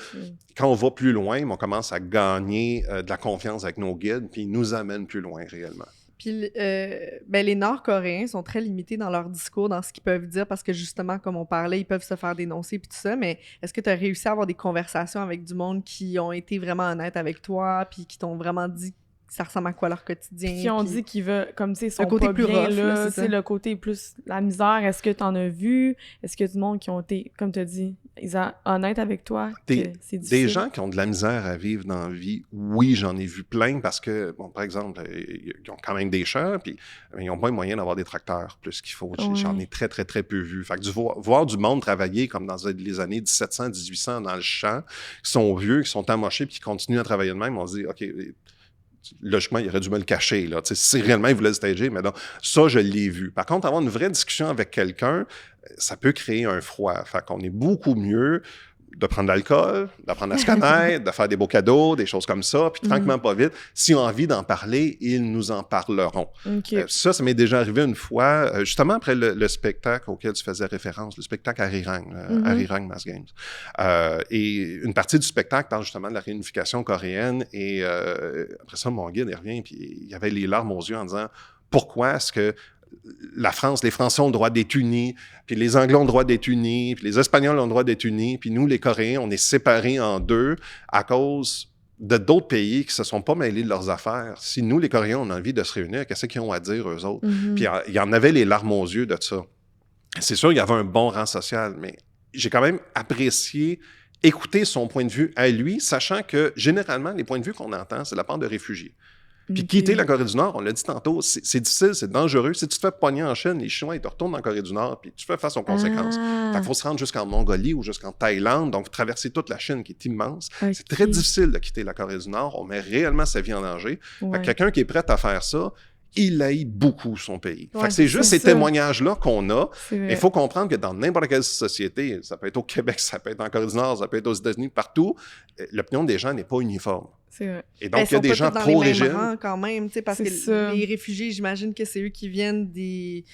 quand on va plus loin, on commence à gagner de la confiance avec nos guides, puis ils nous amènent plus loin réellement. Puis les Nord-Coréens sont très limités dans leur discours, dans ce qu'ils peuvent dire, parce que justement, comme on parlait, ils peuvent se faire dénoncer puis tout ça, mais est-ce que tu as réussi à avoir des conversations avec du monde qui ont été vraiment honnêtes avec toi puis qui t'ont vraiment dit ça ressemble à quoi leur quotidien? Puis qui ont dit qu'ils veulent, comme tu sais, sont côté pas plus bien, rough, là, c'est le côté plus la misère. Est-ce que t'en as vu? Est-ce que du monde qui ont été, comme tu as dit, ils sont honnêtes avec toi? C'est difficile? Des gens qui ont de la misère à vivre dans la vie, oui, j'en ai vu plein parce que, bon, par exemple, ils ont quand même des champs, puis ils n'ont pas les moyens d'avoir des tracteurs plus qu'il faut. J'en ai très, très, très peu vu. Fait que voir du monde travailler comme dans les années 1700, 1800 dans le champ, qui sont vieux, qui sont amochés, puis qui continuent à travailler de même, on se dit, OK, logiquement, il aurait dû me le cacher. Là. Si réellement il voulait le stager, mais non, ça, je l'ai vu. Par contre, avoir une vraie discussion avec quelqu'un, ça peut créer un froid. Fait qu'on est beaucoup mieux de prendre de l'alcool, d'apprendre à se connaître, de faire des beaux cadeaux, des choses comme ça, puis tranquillement, pas vite. S'ils ont envie d'en parler, ils nous en parleront. Ça m'est déjà arrivé une fois, justement après le spectacle auquel tu faisais référence, le spectacle Arirang, Arirang Mass Games. Et une partie du spectacle parle justement de la réunification coréenne, et après ça, mon guide, il revient, puis il avait les larmes aux yeux en disant « Pourquoi est-ce que la France, les Français ont le droit d'être unis, puis les Anglais ont le droit d'être unis, puis les Espagnols ont le droit d'être unis, puis nous, les Coréens, on est séparés en deux à cause de d'autres pays qui se sont pas mêlés de leurs affaires. Si nous, les Coréens, on a envie de se réunir, qu'est-ce qu'ils ont à dire, eux autres? Puis il y en avait les larmes aux yeux de ça. C'est sûr, il y avait un bon rang social, mais j'ai quand même apprécié écouter son point de vue à lui, sachant que, généralement, les points de vue qu'on entend, c'est la part de réfugiés. Puis quitter la Corée du Nord, on l'a dit tantôt, c'est difficile, c'est dangereux. Si tu te fais pogner en Chine, les Chinois, ils te retournent en Corée du Nord, puis tu fais face aux conséquences. Fait qu'il faut se rendre jusqu'en Mongolie ou jusqu'en Thaïlande, donc traverser toute la Chine qui est immense. C'est très difficile de quitter la Corée du Nord. On met réellement sa vie en danger. Fait que quelqu'un qui est prêt à faire ça, il haït beaucoup son pays. Fait que c'est juste ces témoignages-là qu'on a. Il faut comprendre que dans n'importe quelle société, ça peut être au Québec, ça peut être en Corée du Nord, ça peut être aux États-Unis, partout, l'opinion des gens n'est pas uniforme. C'est vrai. Et donc, il y a des gens pro-régime. Quand même, parce que les réfugiés, j'imagine que c'est eux qui viennent des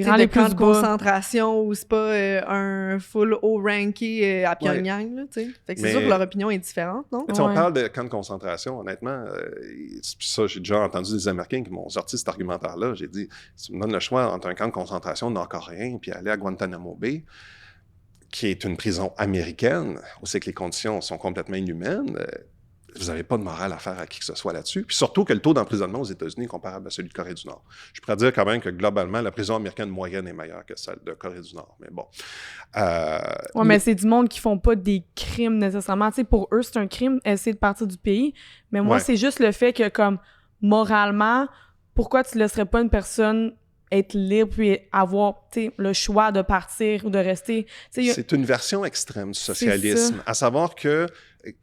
rangs les camps plus de concentration où c'est pas un full haut ranké à Pyongyang. Là, fait que c'est sûr que leur opinion est différente, non? On parle de camps de concentration, honnêtement. Ça, j'ai déjà entendu des Américains qui m'ont sorti cet argumentaire-là. J'ai dit, si tu me donnes le choix entre un camp de concentration nord-coréen puis aller à Guantanamo Bay, qui est une prison américaine, où c'est que les conditions sont complètement inhumaines, vous n'avez pas de morale à faire à qui que ce soit là-dessus. Puis surtout que le taux d'emprisonnement aux États-Unis est comparable à celui de Corée du Nord. Je pourrais dire quand même que globalement, la prison américaine moyenne est meilleure que celle de Corée du Nord. Mais bon. Mais c'est du monde qui font pas des crimes nécessairement. Tu sais, pour eux, c'est un crime, essayer de partir du pays. Mais moi, c'est juste le fait que, comme, moralement, pourquoi tu laisserais pas une personne être libre puis avoir le choix de partir ou de rester? C'est une version extrême du socialisme. À savoir que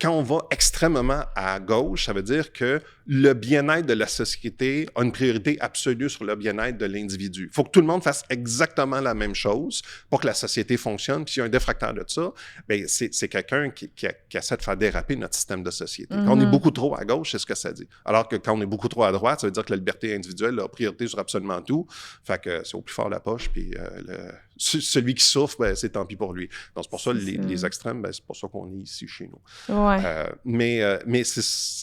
quand on va extrêmement à gauche, ça veut dire que le bien-être de la société a une priorité absolue sur le bien-être de l'individu. Il faut que tout le monde fasse exactement la même chose pour que la société fonctionne. Puis s'il y a un détracteur de ça, bien, c'est quelqu'un qui essaie de faire déraper notre système de société. Quand on est beaucoup trop à gauche, c'est ce que ça dit. Alors que quand on est beaucoup trop à droite, ça veut dire que la liberté individuelle a priorité sur absolument tout. Fait que c'est au plus fort la poche, puis celui qui souffre, ben, c'est tant pis pour lui. Donc c'est pour ça les extrêmes, ben, c'est pour ça qu'on est ici chez nous. Ouais. Mais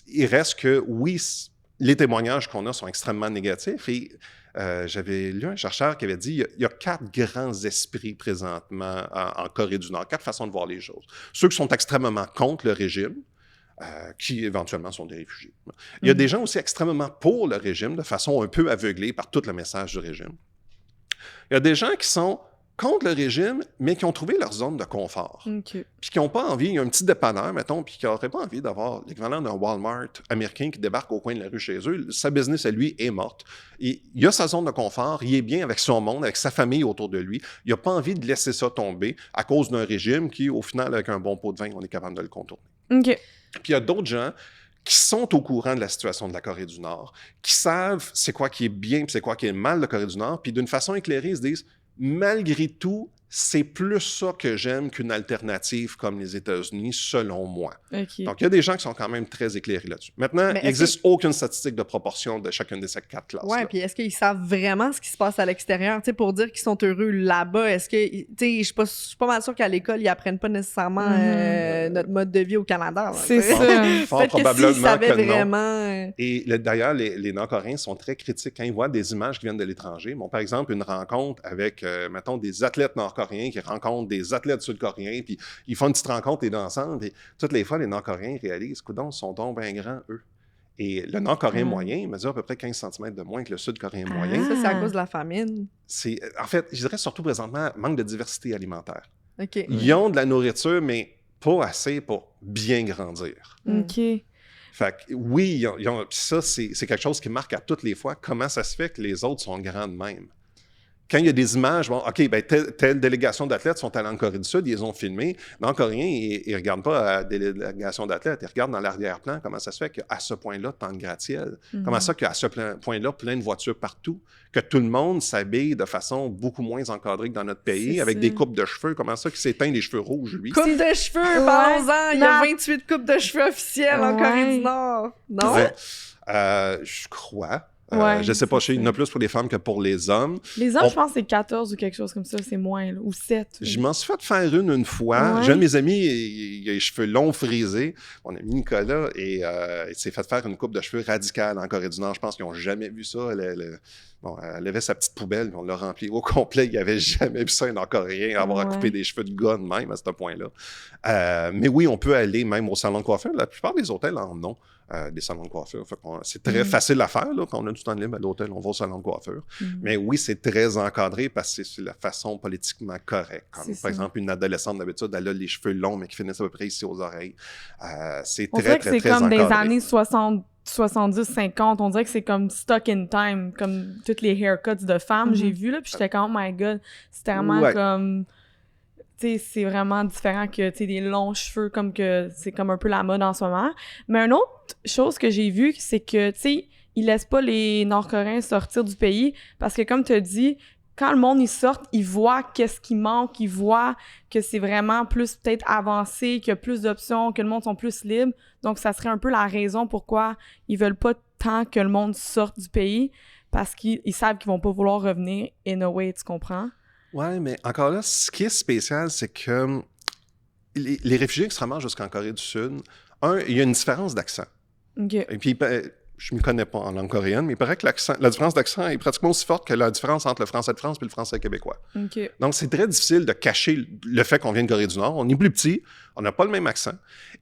il reste que, oui, les témoignages qu'on a sont extrêmement négatifs. Et j'avais lu un chercheur qui avait dit il y a 4 grands esprits présentement en Corée du Nord, 4 façons de voir les choses. Ceux qui sont extrêmement contre le régime, qui éventuellement sont des réfugiés. Il y a des gens aussi extrêmement pour le régime, de façon un peu aveuglée par tout le message du régime. Il y a des gens qui sont contre le régime, mais qui ont trouvé leur zone de confort. Okay. Puis qui n'ont pas envie, il y a un petit dépanneur, mettons, puis qui n'auraient pas envie d'avoir l'équivalent d'un Walmart américain qui débarque au coin de la rue chez eux. Sa business, à lui, est morte. Et il a sa zone de confort, il est bien avec son monde, avec sa famille autour de lui. Il n'a pas envie de laisser ça tomber à cause d'un régime qui, au final, avec un bon pot de vin, on est capable de le contourner. Okay. Puis il y a d'autres gens qui sont au courant de la situation de la Corée du Nord, qui savent c'est quoi qui est bien et c'est quoi qui est mal de la Corée du Nord, puis d'une façon éclairée, ils se disent malgré tout, c'est plus ça que j'aime qu'une alternative comme les États-Unis, selon moi. Okay. Donc, il y a des gens qui sont quand même très éclairés là-dessus. Maintenant, il n'existe aucune statistique de proportion de chacune de ces 4 classes. Oui, puis est-ce qu'ils savent vraiment ce qui se passe à l'extérieur? Tu sais, pour dire qu'ils sont heureux là-bas, est-ce que... Tu sais, je suis pas mal sûre qu'à l'école, ils apprennent pas nécessairement notre mode de vie au Canada. C'est ça. Fort probablement s'ils savaient que non. vraiment... Et d'ailleurs, les Nord-Coréens sont très critiques quand ils voient des images qui viennent de l'étranger. Bon, par exemple, une rencontre avec, mettons, des athlètes nord-coréens qui rencontrent des athlètes sud-coréens, puis ils font une petite rencontre les deux ensemble, puis toutes les fois, les Nord-Coréens réalisent, coudonc, ils sont donc bien grands, eux. Et le Nord-Coréen moyen mesure à peu près 15 cm de moins que le Sud-Coréen moyen. Ça, c'est à cause de la famine. En fait, je dirais surtout présentement, manque de diversité alimentaire. OK. Ils ont de la nourriture, mais pas assez pour bien grandir. OK. Fait que oui, ça, c'est quelque chose qui marque à toutes les fois comment ça se fait que les autres sont grands de même. Quand il y a des images, bon, OK, ben telle délégation d'athlètes sont allés en Corée du Sud, ils les ont filmés. Les Nord-Coréens, ils ne regardent pas la délégation d'athlètes, ils regardent dans l'arrière-plan comment ça se fait qu'à ce point-là, tant de gratte-ciel. Comment ça qu'à ce point-là, plein de voitures partout, que tout le monde s'habille de façon beaucoup moins encadrée que dans notre pays, avec des coupes de cheveux. Comment ça qu'il s'éteint les cheveux rouges, lui? Coupe de cheveux, parlons-en! Il y a 28 coupes de cheveux officielles en Corée du Nord. Non? Ouais. Je crois. Je sais pas, il y en a plus pour les femmes que pour les hommes. Les hommes, je pense que c'est 14 ou quelque chose comme ça, c'est moins, là, ou 7. Je m'en suis fait faire une fois. J'ai un de mes amis, il a les cheveux longs frisés. Mon ami Nicolas, et il s'est fait faire une coupe de cheveux radicale en Corée du Nord. Je pense qu'ils n'ont jamais vu ça. Elle avait sa petite poubelle, puis on l'a remplie au complet. Il n'avait jamais vu ça, un Nord-Coréen, avoir à couper des cheveux de gars de même à ce point-là. Mais oui, on peut aller même au salon de coiffure. La plupart des hôtels en ont. Des salons de coiffure. C'est très facile à faire. Là, quand on a du temps libre à l'hôtel, on va au salon de coiffure. Mais oui, c'est très encadré parce que c'est la façon politiquement correcte. Comme, par exemple, une adolescente, d'habitude, elle a les cheveux longs, mais qui finissent à peu près ici aux oreilles. C'est on très, dirait très, que très c'est comme encadré. des années 70, 50. On dirait que c'est comme stuck in time, comme toutes les haircuts de femmes, j'ai vu, là, puis j'étais comme, oh my God, c'est tellement comme... Tu sais, c'est vraiment différent que, tu sais, des longs cheveux, comme que c'est comme un peu la mode en ce moment. Mais une autre chose que j'ai vue, c'est que, tu sais, ils laissent pas les Nord-Coréens sortir du pays parce que, comme tu as dit, quand le monde, ils sortent, ils voient qu'est-ce qui manque, ils voient que c'est vraiment plus peut-être avancé, qu'il y a plus d'options, que le monde sont plus libre. Donc, ça serait un peu la raison pourquoi ils veulent pas tant que le monde sorte du pays parce qu'ils savent qu'ils vont pas vouloir revenir in a way, tu comprends? Oui, mais encore là, ce qui est spécial, c'est que les réfugiés qui se ramassent jusqu'en Corée du Sud, il y a une différence d'accent. Okay. Et puis, je ne m'y connais pas en langue coréenne, mais il paraît que la différence d'accent est pratiquement aussi forte que la différence entre le français de France et le français québécois. Okay. Donc, c'est très difficile de cacher le fait qu'on vient de Corée du Nord. On est plus petit, on n'a pas le même accent.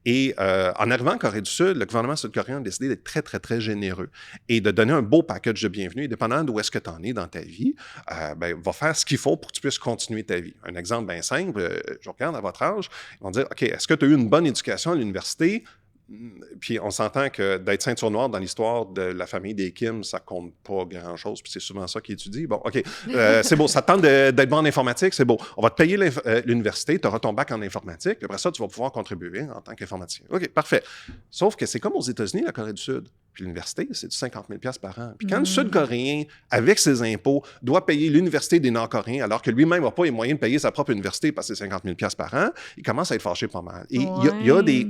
Et en arrivant en Corée du Sud, le gouvernement sud-coréen a décidé d'être très, très, très généreux et de donner un beau package de bienvenue. Et dépendant d'où est-ce que tu en es dans ta vie, va faire ce qu'il faut pour que tu puisses continuer ta vie. Un exemple bien simple, je regarde à votre âge, ils vont dire, OK, est-ce que tu as eu une bonne éducation à l'université? Puis on s'entend que d'être ceinture noire dans l'histoire de la famille des Kim, ça compte pas grand-chose, puis c'est souvent ça qu'ils étudient. Bon, OK, c'est beau, ça te tente d'être bon en informatique, c'est beau. On va te payer l'université, tu auras ton bac en informatique, puis après ça, tu vas pouvoir contribuer en tant qu'informaticien. OK, parfait. Sauf que c'est comme aux États-Unis, la Corée du Sud. Puis l'université, c'est du 50 000 $ par an. Puis quand le Sud-Coréen, avec ses impôts, doit payer l'université des Nord-Coréens, alors que lui-même n'a pas les moyens de payer sa propre université parce que c'est 50 000 $ par an, il commence à être fâché pas mal. Et il y a des...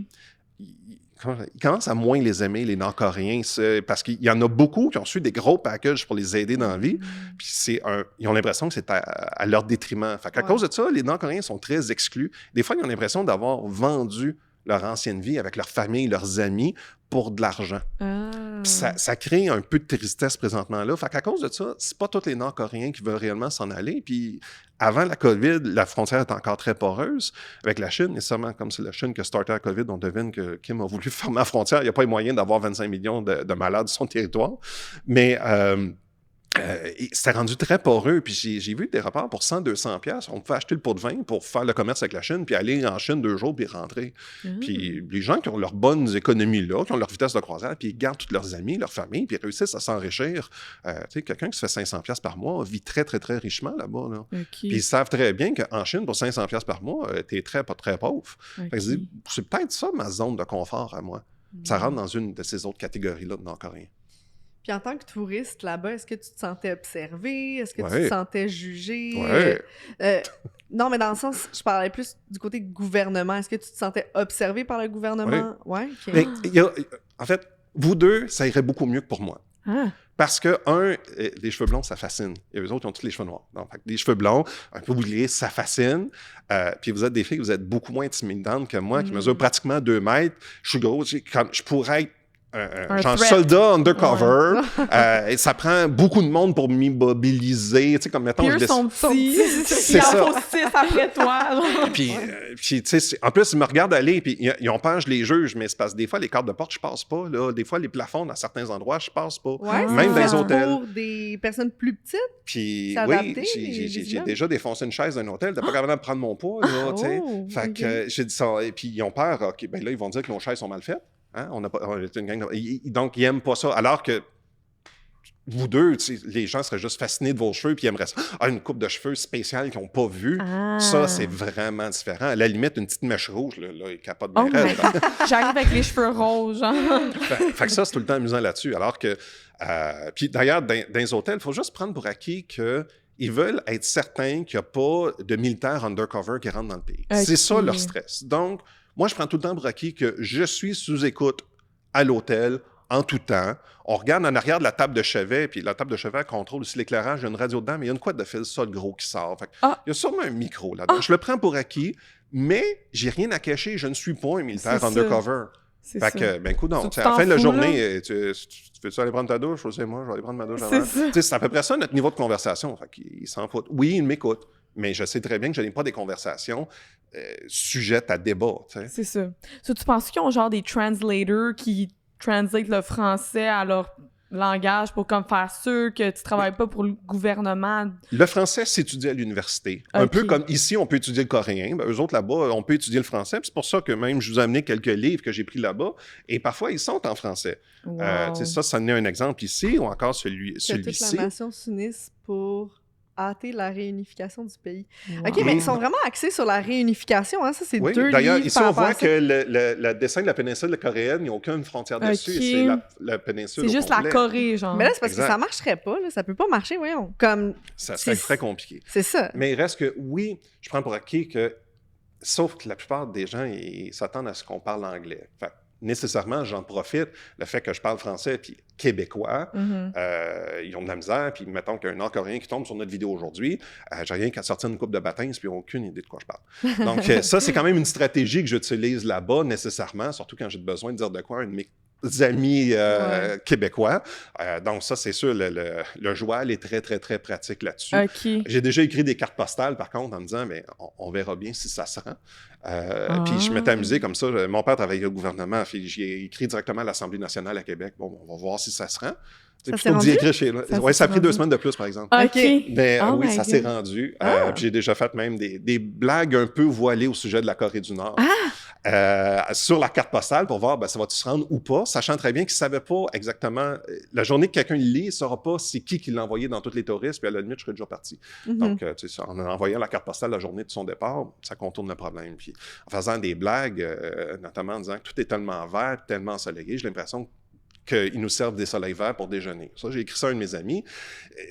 Ils commencent à moins les aimer, les Nord-Coréens, parce qu'il y en a beaucoup qui ont reçu des gros packages pour les aider dans la vie, puis ils ont l'impression que c'est à leur détriment. Fait qu'à cause de ça, les Nord-Coréens sont très exclus. Des fois, ils ont l'impression d'avoir vendu leur ancienne vie avec leur famille, leurs amis, pour de l'argent. Puis ça crée un peu de tristesse présentement là. Fait qu'à cause de ça, c'est pas tous les Nord-Coréens qui veulent réellement s'en aller. Puis avant la COVID, la frontière est encore très poreuse avec la Chine. Nécessairement, comme c'est la Chine qui a starté la COVID, on devine que Kim a voulu fermer la frontière. Il n'y a pas les moyens d'avoir 25 millions de malades sur son territoire. Mais c'était rendu très poreux. Puis j'ai vu des rapports pour 100-200$. On pouvait acheter le pot de vin pour faire le commerce avec la Chine, puis aller en Chine 2 jours, puis rentrer. Puis les gens qui ont leurs bonnes économies là, qui ont leur vitesse de croisière, puis ils gardent tous leurs amis, leurs familles, puis ils réussissent à s'enrichir. Tu sais, quelqu'un qui se fait 500$ par mois vit très, très, très richement là-bas. Là. Puis ils savent très bien qu'en Chine, pour 500$ par mois, t'es très pauvre. Fait que c'est peut-être ça ma zone de confort à moi. Ça rentre dans une de ces autres catégories-là de Nord-Coréens. Puis en tant que touriste là-bas, est-ce que tu te sentais observé? Est-ce que tu te sentais jugé? Non, mais dans le sens, je parlais plus du côté gouvernement. Est-ce que tu te sentais observé par le gouvernement? Ouais. Okay. Mais, en fait, vous deux, ça irait beaucoup mieux que pour moi. Parce que, les cheveux blonds, ça fascine. Et eux autres, ils ont tous les cheveux noirs. Donc, les cheveux blonds, un peu boucliers, ça fascine. Puis vous êtes des filles, vous êtes beaucoup moins intimidantes que moi, qui mesure pratiquement 2 mètres. Je suis gros, je pourrais être genre soldat undercover. Et ça prend beaucoup de monde pour m'immobiliser. Tu sais, comme mettons... Pierre sont petits. C'est ça. Il en faut 6 après toi. Puis tu sais, en plus, ils me regardent aller, puis ils ont peur, je les juge, mais c'est parce que des fois, les cartes de porte, je passe pas. Là. Des fois, les plafonds, dans certains endroits, je passe pas. Même dans les hôtels. Pour des personnes plus petites? Puis oui, j'ai déjà défoncé une chaise d'un hôtel. T'es pas capable de prendre mon poids, là, tu sais. Fait que j'ai dit ça. Et puis ils ont peur. OK, ben là, ils vont dire que nos chaises sont mal faites. Hein? On est une gang donc, ils n'aiment pas ça. Alors que vous deux, les gens seraient juste fascinés de vos cheveux puis ils aimeraient ça. Une coupe de cheveux spéciale qu'ils n'ont pas vue. Ça, c'est vraiment différent. À la limite, une petite mèche rouge, là ils capotent bien raide. J'arrive avec les cheveux roses, genre. Fait que ça, c'est tout le temps amusant là-dessus. Alors que... puis d'ailleurs, dans les hôtels, il faut juste prendre pour acquis qu'ils veulent être certains qu'il n'y a pas de militaires undercover qui rentrent dans le pays. Okay. C'est ça leur stress. Donc, moi, je prends tout le temps pour acquis que je suis sous écoute à l'hôtel en tout temps. On regarde en arrière de la table de chevet, puis la table de chevet contrôle aussi l'éclairage. Il y a une radio dedans, mais il y a une couette de fil sol gros qui sort. Fait il y a sûrement un micro là-dedans. Je le prends pour acquis, mais j'ai rien à cacher. Je ne suis pas un militaire undercover. Fait que, ben, écoute, donc, à la fin de la journée, tu veux-tu aller prendre ta douche? Je sais, moi, je vais aller prendre ma douche avant. C'est à peu près ça notre niveau de conversation. Fait qu'ils s'en foutent. Oui, ils m'écoutent, mais je sais très bien que je n'ai pas des conversations sujettes à débat. T'sais. C'est ça. Tu penses qu'ils ont genre des translators qui translate le français à leur langage pour comme faire sûr que tu travailles pas pour le gouvernement? Le français s'étudie à l'université. Un peu comme ici, on peut étudier le coréen. Ben, eux autres, là-bas, on peut étudier le français. Puis c'est pour ça que même je vous ai amené quelques livres que j'ai pris là-bas. Et parfois, ils sont en français. Wow. Ça en est un exemple ici, ou encore celui-ci. Que toute la nation s'unisse pour hâter la réunification du pays. Wow. OK, mais ils sont vraiment axés sur la réunification, hein? Ça, c'est 2 livres. D'ailleurs, ici, on voit que le dessin de la péninsule coréenne, il n'y a aucune frontière dessus. C'est la péninsule. C'est juste la Corée, genre. Mais là, c'est parce que ça ne marcherait pas. Là. Ça peut pas marcher, voyons. Comme, ça serait très compliqué. C'est ça. Mais il reste que, oui, je prends pour acquis que, sauf que la plupart des gens, ils s'attendent à ce qu'on parle anglais. Fait, nécessairement, j'en profite, le fait que je parle français puis québécois, ils ont de la misère, puis mettons qu'il y a un Nord-Coréen qui tombe sur notre vidéo aujourd'hui, j'ai rien qu'à sortir une coupe de baptême, puis ils n'ont aucune idée de quoi je parle. Donc ça, c'est quand même une stratégie que j'utilise là-bas, nécessairement, surtout quand j'ai besoin de dire de quoi, un de mes amis québécois. Donc ça, c'est sûr, le joual est très, très, très pratique là-dessus. Okay. J'ai déjà écrit des cartes postales, par contre, en me disant, mais on verra bien si ça se rend. Puis je m'étais amusé comme ça. Mon père travaillait au gouvernement, puis j'ai écrit directement à l'Assemblée nationale à Québec. Bon, on va voir si ça se rend. Ça Puis s'est faut que d'y rendu? écrire. Oui, ça a pris 2 semaines de plus, par exemple. OK. Mais Oh oui, my ça s'est God. rendu. Puis j'ai déjà fait même des blagues un peu voilées au sujet de la Corée du Nord. Sur la carte postale pour voir ça va-tu se rendre ou pas, sachant très bien qu'ils ne savaient pas exactement. La journée que quelqu'un le lit, il ne saura pas c'est qui l'a envoyé dans tous les touristes, puis à la limite, je serais déjà parti. Donc, en envoyant la carte postale la journée de son départ, ça contourne le problème. Puis en faisant des blagues, notamment en disant que tout est tellement vert, tellement ensoleillé, j'ai l'impression qu'ils nous servent des soleils verts pour déjeuner. Ça, j'ai écrit ça à un de mes amis.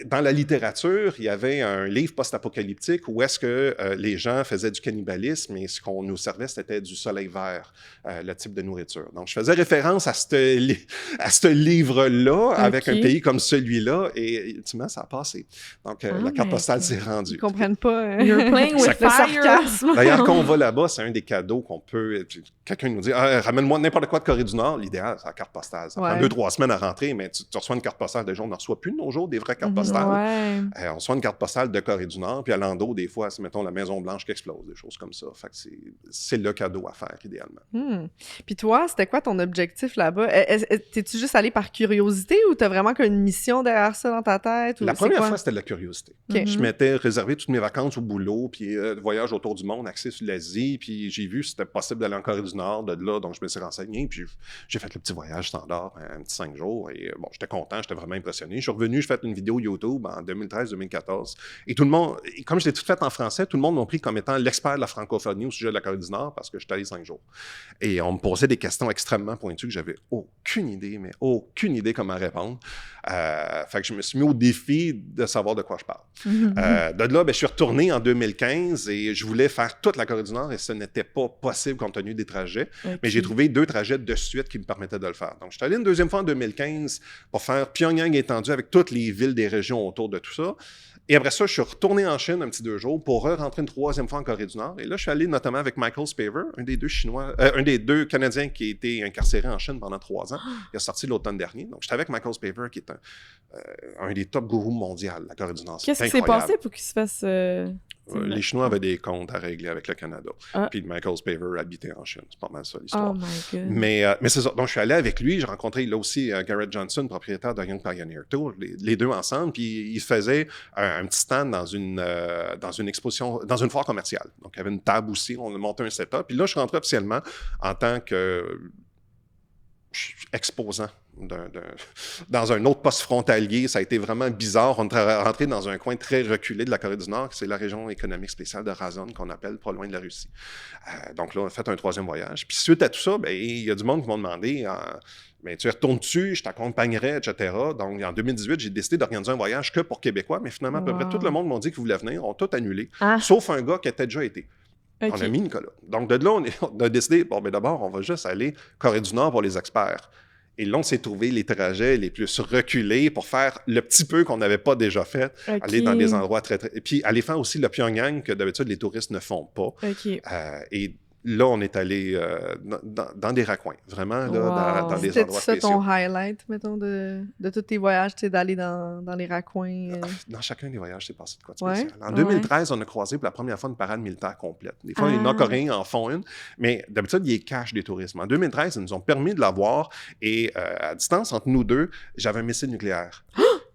Dans la littérature, il y avait un livre post-apocalyptique où est-ce que les gens faisaient du cannibalisme et ce qu'on nous servait, c'était du soleil vert, le type de nourriture. Donc, je faisais référence à ce livre-là avec un pays comme celui-là et ultimement, ça a passé. Donc, la carte postale s'est rendue. Ils comprennent pas. You're playing with Le fire. sarcasme. D'ailleurs, quand on va là-bas, c'est un des cadeaux qu'on peut... Quelqu'un nous dit « ramène-moi n'importe quoi de Corée du Nord », l'idéal, c'est la carte postale. Ça prend 2-3 semaines à rentrer, mais tu reçois une carte postale. Déjà, on n'en reçoit plus de nos jours, des vraies cartes postales. On reçoit une carte postale de Corée du Nord, puis à Lando, des fois, c'est, mettons, la Maison-Blanche qui explose, des choses comme ça. Fait que c'est le cadeau à faire, idéalement. Puis toi, c'était quoi ton objectif là-bas? T'es-tu juste allé par curiosité ou t'as vraiment une mission derrière ça dans ta tête? Ou la première fois, c'était de la curiosité. Okay. Je m'étais réservé toutes mes vacances au boulot, puis voyage autour du monde, axé sur l'Asie, puis j'ai vu si c'était possible d'aller en Corée du Nord, de là, donc je me suis renseigné, puis j'ai fait le petit voyage standard, un petit 5 jours, et bon, j'étais content, j'étais vraiment impressionné. Je suis revenu, j'ai fait une vidéo YouTube en 2013-2014, et tout le monde, comme je l'ai tout fait en français, tout le monde m'a pris comme étant l'expert de la francophonie au sujet de la Corée du Nord, parce que j'étais allé 5 jours. Et on me posait des questions extrêmement pointues que j'avais aucune idée comment répondre. Fait que je me suis mis au défi de savoir de quoi je parle. De là, je suis retourné en 2015 et je voulais faire toute la Corée du Nord et ce n'était pas possible compte tenu des trajets. Okay. Mais j'ai trouvé 2 trajets de suite qui me permettaient de le faire. Donc, je suis allé une deuxième fois en 2015 pour faire Pyongyang étendu avec toutes les villes des régions autour de tout ça. Et après ça, je suis retourné en Chine un petit 2 jours pour rentrer une 3e fois en Corée du Nord. Et là, je suis allé notamment avec Michael Spavor, un des 2 Canadiens qui a été incarcéré en Chine pendant 3 ans. Il a sorti l'automne dernier. Donc, j'étais avec Michael Spavor, qui est un des top gourous mondiaux de la Corée du Nord. Qu'est-ce qui s'est passé pour qu'il se fasse... les Chinois avaient des comptes à régler avec le Canada. Puis Michael Spavor habitait en Chine. C'est pas mal ça, l'histoire. Oh my God. Mais c'est ça. Donc, je suis allé avec lui. J'ai rencontré là aussi Garrett Johnson, propriétaire de Young Pioneer Tour, les 2 ensemble. Puis, ils faisaient un petit stand dans une exposition, dans une foire commerciale. Donc, il y avait une table aussi. On a monté un setup. Puis là, je suis rentré officiellement en tant que exposant dans un autre poste frontalier. Ça a été vraiment bizarre. On est rentré dans un coin très reculé de la Corée du Nord, c'est la région économique spéciale de Razon, qu'on appelle, pas loin de la Russie. Donc là, on a fait un 3e voyage. Puis suite à tout ça, il y a du monde qui m'ont demandé mais tu retournes-tu, je t'accompagnerai, etc. Donc, en 2018, j'ai décidé d'organiser un voyage que pour Québécois, mais finalement, à peu près tout le monde m'a dit qu'ils voulaient venir, ont tout annulé, sauf un gars qui était déjà été. Okay. On a mis Nicolas. Donc, de là, on a décidé, d'abord, on va juste aller Corée du Nord pour les experts. Et là, on s'est trouvé les trajets les plus reculés pour faire le petit peu qu'on n'avait pas déjà fait, aller dans des endroits très... Et puis, aller faire aussi le Pyongyang que d'habitude, les touristes ne font pas. Et là, on est allé dans des raccoins, vraiment, là, dans des endroits spéciaux. C'était ça ton highlight, mettons, de tous tes voyages, d'aller dans les raccoins? Dans chacun des voyages, c'est passé de quoi de spécial. En 2013, on a croisé pour la première fois une parade militaire complète. Des fois, les Nord-Coréens en font une, mais d'habitude, ils cachent des touristes. En 2013, ils nous ont permis de la voir et à distance, entre nous deux, j'avais un missile nucléaire.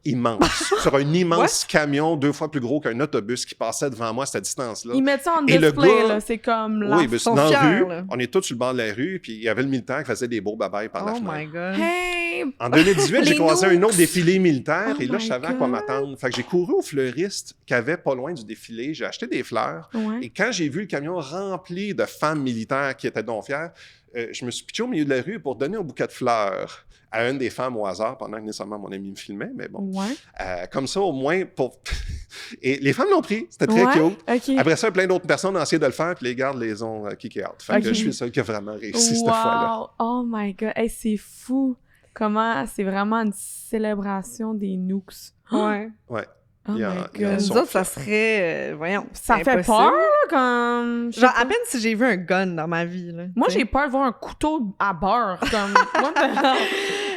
Immense, sur un immense camion 2 fois plus gros qu'un autobus qui passait devant moi à cette distance-là. Ils mettent ça en display, là, c'est comme là. Oui, dans la rue, on est tous sur le bord de la rue, puis il y avait le militaire qui faisait des beaux babayes par la fenêtre. Oh my God! Hey! En 2018, j'ai croisé un autre défilé militaire, et là, je savais à quoi m'attendre. Fait que j'ai couru au fleuriste qui avait pas loin du défilé, j'ai acheté des fleurs, et quand j'ai vu le camion rempli de femmes militaires qui étaient donc fières, je me suis pitché au milieu de la rue pour donner un bouquet de fleurs à une des femmes au hasard, pendant que nécessairement mon ami me filmait, mais bon. Comme ça, au moins, pour... Et les femmes l'ont pris, c'était très cute. Okay. Après ça, plein d'autres personnes ont essayé de le faire, puis les gardes les ont kické out. Fait que je suis le seul qui a vraiment réussi cette fois-là. Oh my God! Hey, c'est fou! Comment... C'est vraiment une célébration des Nooks. Ouais. Oh my God. Nous autres, ça serait... voyons, ça fait peur, là, comme... Genre, à peine si j'ai vu un gun dans ma vie, là. Moi, j'ai peur de voir un couteau à beurre, comme...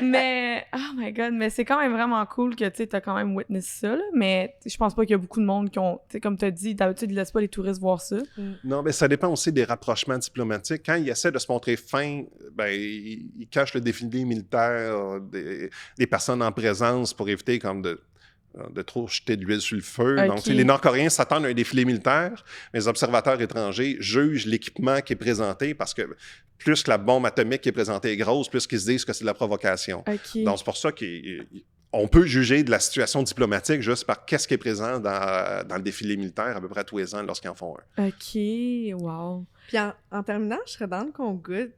Mais, oh my God, mais c'est quand même vraiment cool que, tu sais, t'as quand même witness ça, là, mais je pense pas qu'il y a beaucoup de monde qui ont, tu sais, comme t'as dit, d'habitude, ils laissent pas les touristes voir ça. Non, mais ça dépend aussi des rapprochements diplomatiques. Quand ils essaient de se montrer fins, ben, ils cachent le défilé militaire des personnes en présence pour éviter comme de trop jeter de l'huile sur le feu. Okay. Donc, les Nord-Coréens s'attendent à un défilé militaire, mais les observateurs étrangers jugent l'équipement qui est présenté parce que plus que la bombe atomique qui est présentée est grosse, plus qu'ils se disent que c'est de la provocation. Okay. Donc, c'est pour ça qu'on peut juger de la situation diplomatique juste par qu'est-ce qui est présent dans le défilé militaire à peu près tous les ans lorsqu'ils en font un. OK, wow. Puis en terminant, je serais dans qu'on goûte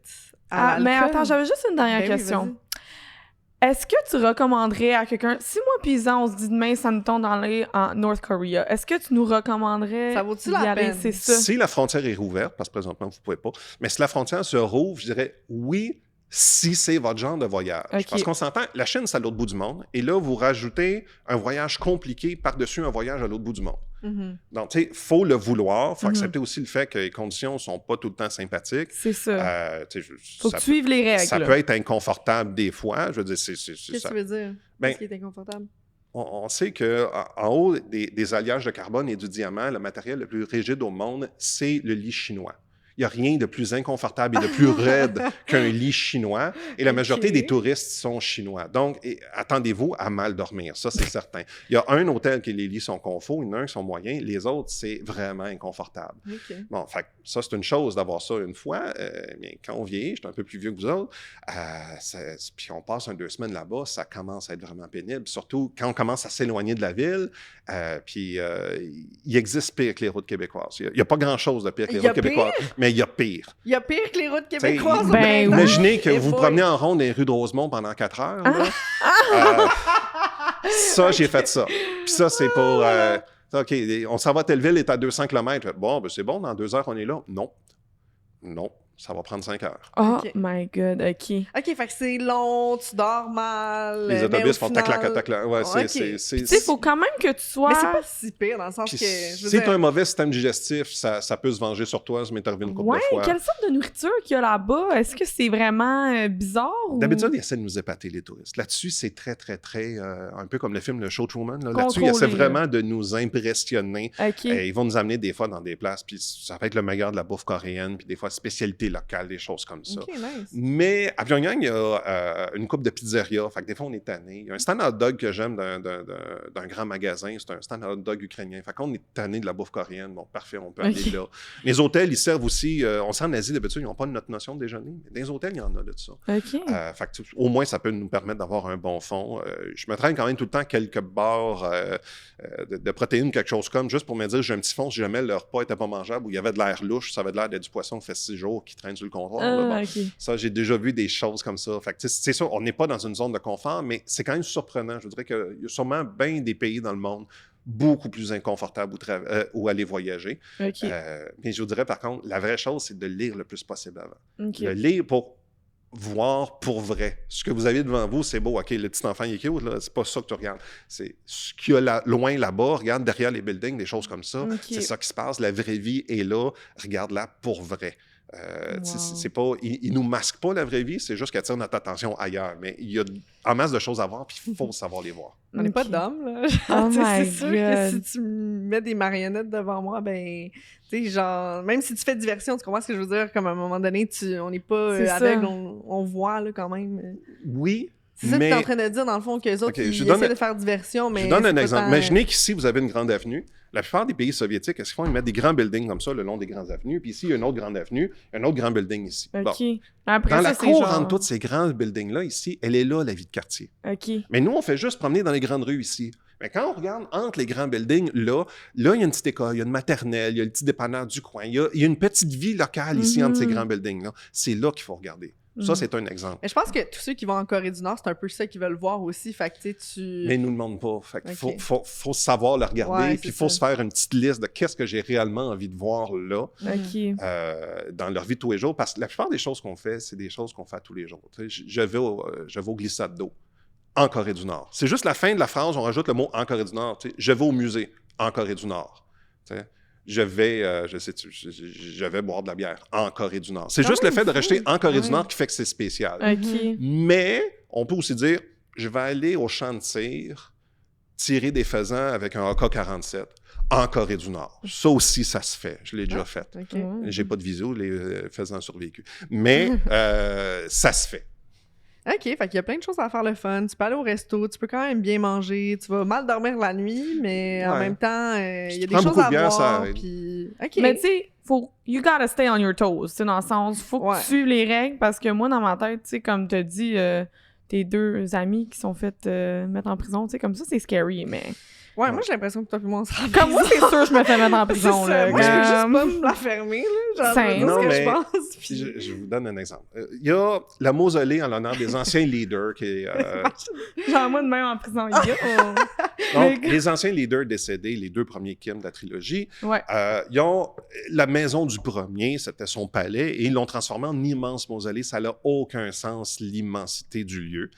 à l'alcool. Mais attends, j'avais juste une dernière question. Oui, est-ce que tu recommanderais à quelqu'un, si moi pis Isa, on se dit demain, ça nous tombe d'aller en North Korea, est-ce que tu nous recommanderais ça vaut-tu d'y la aller? peine? C'est ça. Si la frontière est rouverte, parce que présentement, vous ne pouvez pas, mais si la frontière se rouvre, je dirais oui, si c'est votre genre de voyage. Okay. Parce qu'on s'entend, la Chine, c'est à l'autre bout du monde, et là, vous rajoutez un voyage compliqué par-dessus un voyage à l'autre bout du monde. Mm-hmm. Donc, tu sais, il faut le vouloir, il faut accepter aussi le fait que les conditions ne sont pas tout le temps sympathiques. C'est ça. Faut ça que tu suives les règles. Ça là. peut être inconfortable des fois. Je veux dire, Qu'est-ce que ça. tu veux dire? Ben, Qu'est-ce qui est inconfortable? On sait qu'en haut des alliages de carbone et du diamant, le matériel le plus rigide au monde, c'est le lit chinois. Il n'y a rien de plus inconfortable et de plus raide qu'un lit chinois. Et la majorité des touristes sont chinois. Donc, attendez-vous à mal dormir. Ça, c'est certain. Il y a un hôtel que les lits sont confort, il y en a un qui sont moyens. Les autres, c'est vraiment inconfortable. Okay. Bon, fait, ça, c'est une chose d'avoir ça une fois. Mais quand on vieillit, je suis un peu plus vieux que vous autres, puis on passe 2 semaines là-bas, ça commence à être vraiment pénible. Surtout quand on commence à s'éloigner de la ville. Puis, il existe pire que les routes québécoises. Il n'y a pas grand-chose de pire que les routes québécoises. Mais il y a pire. Il y a pire que les routes québécoises. Ben, imaginez que vous promenez en ronde dans les rues de Rosemont pendant 4 heures. Ça, j'ai fait ça. Puis ça, c'est pour... OK, on s'en va, telle ville est à 200 km. Bon, ben c'est bon, dans 2 heures, on est là. Non, ça va prendre 5 heures. Oh Okay. my God, OK. OK, fait que c'est long, tu dors mal. Les autobus font final... tac-lac. Ouais, Okay. c'est... Tu sais, il faut quand même que tu sois... Mais c'est pas si pire, dans le sens Puis que... si tu as un mauvais système digestif, ça peut se venger sur toi. Ça m'est arrivé une couple de fois. Quelle sorte de nourriture qu'il y a là-bas? Est-ce que c'est vraiment bizarre? Ou... D'habitude, ils essaient de nous épater, les touristes. Là-dessus, c'est très, très, très... un peu comme le film Le Show Truman. Là-dessus, ils essaient vraiment de nous impressionner. Okay. Ils vont nous amener des fois dans des places, puis ça va être le meilleur de la bouffe coréenne, puis des fois, spécialité locale, des choses comme ça. OK, nice. Mais à Pyongyang, il y a une couple de pizzerias. Fait que des fois, on est tanné. Il y a un stand hot dog que j'aime d'un grand magasin. C'est un stand hot dog ukrainien. Fait qu'on est tanné de la bouffe coréenne. Bon, parfait, on peut aller là. Les hôtels, ils servent aussi... on sent en Asie, d'habitude, ils n'ont pas notre notion de déjeuner. Mais dans les hôtels, il y en a de ça. OK. Fait que, au moins, ça peut nous permettre d'avoir un bon fond. Je me traîne quand même tout le temps quelques barres de protéines, quelque chose comme, juste pour me dire, j'ai un petit fond si jamais le repas n'était pas mangeable ou il y avait de l'air louche, ça avait de l'air d'être du poisson qui fait 6 jours qui traîne sur le comptoir. Okay. Ça, j'ai déjà vu des choses comme ça. Fait que, c'est sûr, on n'est pas dans une zone de confort, mais c'est quand même surprenant. Je dirais qu'il y a sûrement bien des pays dans le monde beaucoup plus inconfortables où aller voyager. Okay. Mais je vous dirais, par contre, la vraie chose, c'est de lire le plus possible avant. Okay. Le lire pour voir pour vrai. Ce que vous avez devant vous, c'est beau. OK, le petit enfant, il est cute, là. C'est pas ça que tu regardes. C'est ce qu'il y a loin là-bas. Regarde derrière les buildings, des choses comme ça. Okay. C'est ça qui se passe. La vraie vie est là. Regarde-la pour vrai. Wow. C'est pas, il nous masque pas la vraie vie, c'est juste qu'elle attire notre attention ailleurs. Mais il y a en masse de choses à voir, puis il faut savoir les voir. On n'est pas d'hommes, là. Oh c'est sûr que si tu mets des marionnettes devant moi, ben, tu sais, genre, même si tu fais diversion, tu comprends ce que je veux dire? Comme à un moment donné, on n'est pas aveugle, on voit, là, quand même. Oui. C'est ça que tu es en train de dire, dans le fond, qu'eux autres, ils essaient de faire diversion, mais... Je donne un exemple. Imaginez qu'ici, vous avez une grande avenue. La plupart des pays soviétiques, qu'est-ce qu'ils font? Ils mettent des grands buildings comme ça, le long des grandes avenues. Puis ici, il y a une autre grande avenue, un autre grand building ici. OK. Bon. Après, dans ça, la cour genre... entre tous ces grands buildings-là, ici, elle est là, la vie de quartier. OK. Mais nous, on fait juste promener dans les grandes rues ici. Mais quand on regarde entre les grands buildings, là, il y a une petite école, il y a une maternelle, il y a le petit dépanneur du coin, il y a une petite vie locale ici entre ces grands buildings-là. C'est là qu'il faut regarder. Ça, c'est un exemple. Mais je pense que tous ceux qui vont en Corée du Nord, c'est un peu ça qu'ils veulent voir aussi. Fait que tu... Mais ils nous demandent pas. Fait que faut savoir le regarder, puis il faut se faire une petite liste de qu'est-ce que j'ai réellement envie de voir là, dans leur vie de tous les jours. Parce que la plupart des choses qu'on fait, c'est des choses qu'on fait tous les jours. Je vais au glissade d'eau en Corée du Nord. C'est juste la fin de la phrase, on rajoute le mot en Corée du Nord. Je vais au musée en Corée du Nord. Je vais boire de la bière en Corée du Nord. C'est juste le fait de rajouter en Corée du Nord qui fait que c'est spécial. Okay. Mais On peut aussi dire, je vais aller au champ de tir, tirer des faisans avec un AK-47 en Corée du Nord. Ça aussi, ça se fait. Je l'ai déjà fait. OK. J'ai pas de visio, les faisans survécus. Mais ça se fait. OK, fait qu'il y a plein de choses à faire le fun. Tu peux aller au resto, tu peux quand même bien manger, tu vas mal dormir la nuit, mais en même temps, il y a des choses à voir. Puis... OK. Mais tu sais, you gotta stay on your toes, tu sais, dans le sens, faut que tu suives les règles, parce que moi, dans ma tête, tu sais, comme t'as dit, tes 2 amis qui sont fait mettre en prison, tu sais, comme ça, c'est scary, mais... Ouais, moi, j'ai l'impression que toi et moi, on se Comme moi, c'est sûr, je me fais mettre en prison, là. Moi, je peux juste pas me la fermer, là. Genre, Non, ce que mais je pense. Puis... je vous donne un exemple. Il y a la mausolée en l'honneur des anciens leaders qui est... Genre, moi, de même en prison, Donc, les anciens leaders décédés, les 2 premiers Kim de la trilogie, ils ont la maison du premier, c'était son palais, et ils l'ont transformé en immense mausolée. Ça n'a aucun sens, l'immensité du lieu.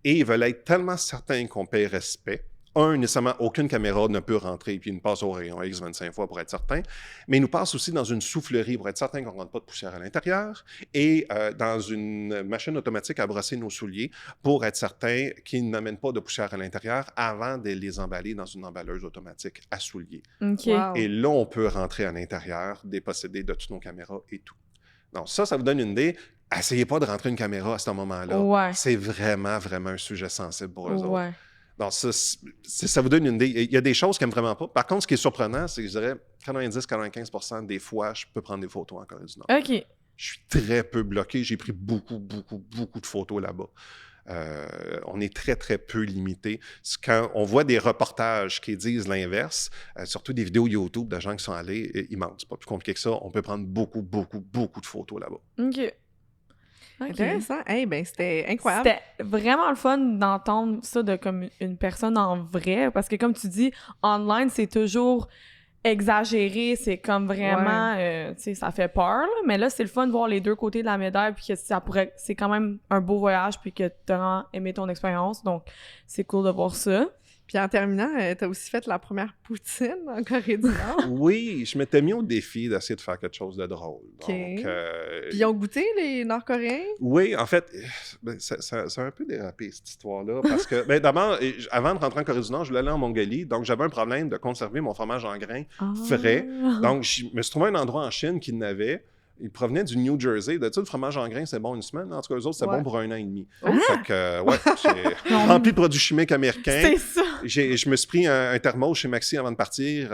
Et ils veulent être tellement certains qu'on paye respect. Nécessairement, aucune caméra ne peut rentrer, puis ils nous passent au rayon X 25 fois pour être certain, mais ils nous passent aussi dans une soufflerie pour être certain qu'on ne rentre pas de poussière à l'intérieur, et dans une machine automatique à brosser nos souliers pour être certain qu'ils n'amènent pas de poussière à l'intérieur avant de les emballer dans une emballeuse automatique à souliers. OK. Wow. Et là, on peut rentrer à l'intérieur, déposséder de toutes nos caméras et tout. Donc ça vous donne une idée. Essayez pas de rentrer une caméra à ce moment-là. Ouais. C'est vraiment, vraiment un sujet sensible pour eux autres. Ouais. Donc, ça vous donne une idée. Il y a des choses qu'ils n'aiment vraiment pas. Par contre, ce qui est surprenant, c'est que je dirais 90-95% des fois, je peux prendre des photos en Corée du Nord. OK. Je suis très peu bloqué. J'ai pris beaucoup de photos là-bas. On est très, très peu limité. Quand on voit des reportages qui disent l'inverse, surtout des vidéos YouTube de gens qui sont allés, ils mentent. C'est pas plus compliqué que ça. On peut prendre beaucoup de photos là-bas. OK. Intéressant. Hey, ben, c'était incroyable. C'était vraiment le fun d'entendre ça de comme une personne en vrai, parce que comme tu dis, online, c'est toujours exagéré, c'est comme vraiment, tu sais, ça fait peur, là, mais là, c'est le fun de voir les 2 côtés de la médaille, puis que c'est quand même un beau voyage, puis que t'as aimé ton expérience, donc c'est cool de voir ça. Puis en terminant, t'as aussi fait la première poutine en Corée du Nord. Oui, je m'étais mis au défi d'essayer de faire quelque chose de drôle. OK. Donc, Puis ils ont goûté, les Nord-Coréens? oui, en fait, ça a un peu dérapé, cette histoire-là, parce que, d'abord, avant de rentrer en Corée du Nord, je voulais aller en Mongolie, donc j'avais un problème de conserver mon fromage en grains frais. Donc, je me suis trouvé un endroit en Chine qui n'avait. Il provenait du New Jersey. D'habitude, le fromage en grains, c'est bon 1 semaine. En tout cas, eux autres, c'est bon pour 1 an et demi. Fait que, j'ai rempli de produits chimiques américains. C'est ça! Je me suis pris un thermos chez Maxi avant de partir,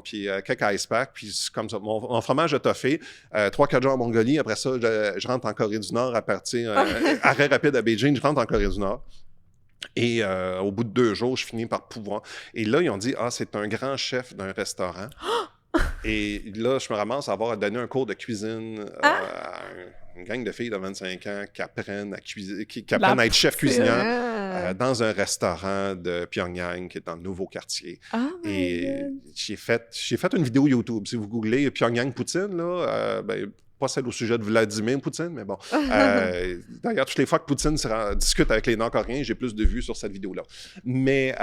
puis quelques ice packs, puis c'est comme ça. Mon fromage a toffé. 3-4 jours en Mongolie. Après ça, je rentre en Corée du Nord à partir, arrêt rapide à Beijing, je rentre en Corée du Nord. Et au bout de 2 jours, je finis par pouvoir. Et là, ils ont dit, c'est un grand chef d'un restaurant. Et là, je me ramasse à avoir donné un cours de cuisine à une gang de filles de 25 ans qui apprennent à cuisiner, qui apprennent à être chef cuisinière dans un restaurant de Pyongyang qui est dans le nouveau quartier. Et j'ai fait une vidéo YouTube. Si vous googlez Pyongyang Poutine, là, pas celle au sujet de Vladimir Poutine, mais bon. D'ailleurs, toutes les fois que Poutine discute avec les Nord-Coréens, j'ai plus de vues sur cette vidéo-là. Mais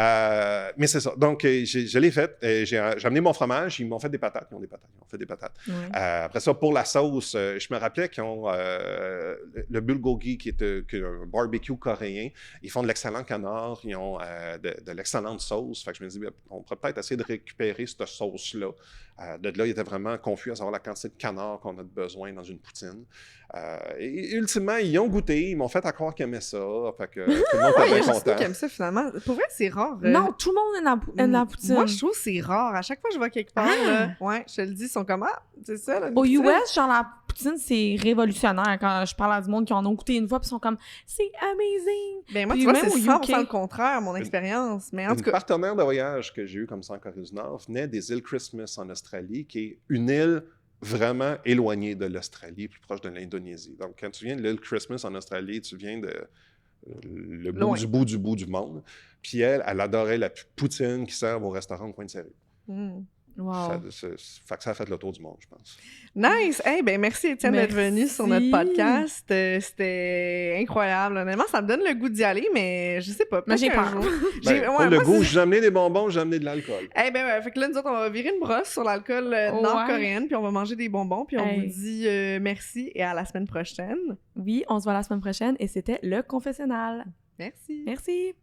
c'est ça. Donc, je l'ai faite. J'ai amené mon fromage. Ils m'ont fait des patates. Ils ont fait des patates. Ouais. Après ça, pour la sauce, je me rappelais qu'ils ont le bulgogi, qui est un barbecue coréen. Ils font de l'excellent canard. Ils ont de l'excellente sauce. Fait que je me dis, on pourrait peut-être essayer de récupérer cette sauce-là. De là, il était vraiment confus à savoir la quantité de canard qu'on a besoin dans une poutine. Et ultimement, ils ont goûté, ils m'ont fait à croire qu'ils aimaient ça. Fait que tout le monde était bien content. Qui aime ça, finalement. Pour vrai, c'est rare. Non, tout le monde aime la poutine. Moi, je trouve que c'est rare. À chaque fois que je vais quelque part, là, je te le dis, ils sont comme, c'est ça. Là, au US, genre, la poutine, c'est révolutionnaire. Quand je parle à du monde qui en ont goûté une fois, puis ils sont comme, c'est amazing. Ben moi, tu vois, c'est 100% le contraire, mon expérience. Mais en tout cas... Une partenaire de voyage que j'ai eu comme ça en Corée du Nord venait des îles Christmas en Australie, qui est une île vraiment éloignée de l'Australie, plus proche de l'Indonésie. Donc, quand tu viens de l'île Christmas en Australie, tu viens de le bout du monde. Puis elle adorait la poutine qui sert au restaurant au coin de sa rue. Wow. Fait que ça a fait le tour du monde, je pense. Nice! Hey, ben merci Étienne d'être venu sur notre podcast. C'était incroyable. Honnêtement, ça me donne le goût d'y aller, mais je sais pas. Mais j'ai peur. Pas le goût, j'ai amené des bonbons, j'ai amené de l'alcool. Eh ben, fait que là, nous autres, on va virer une brosse sur l'alcool nord-coréenne, puis on va manger des bonbons, puis on vous dit merci et à la semaine prochaine. Oui, on se voit la semaine prochaine et c'était le confessionnal. Merci. Merci.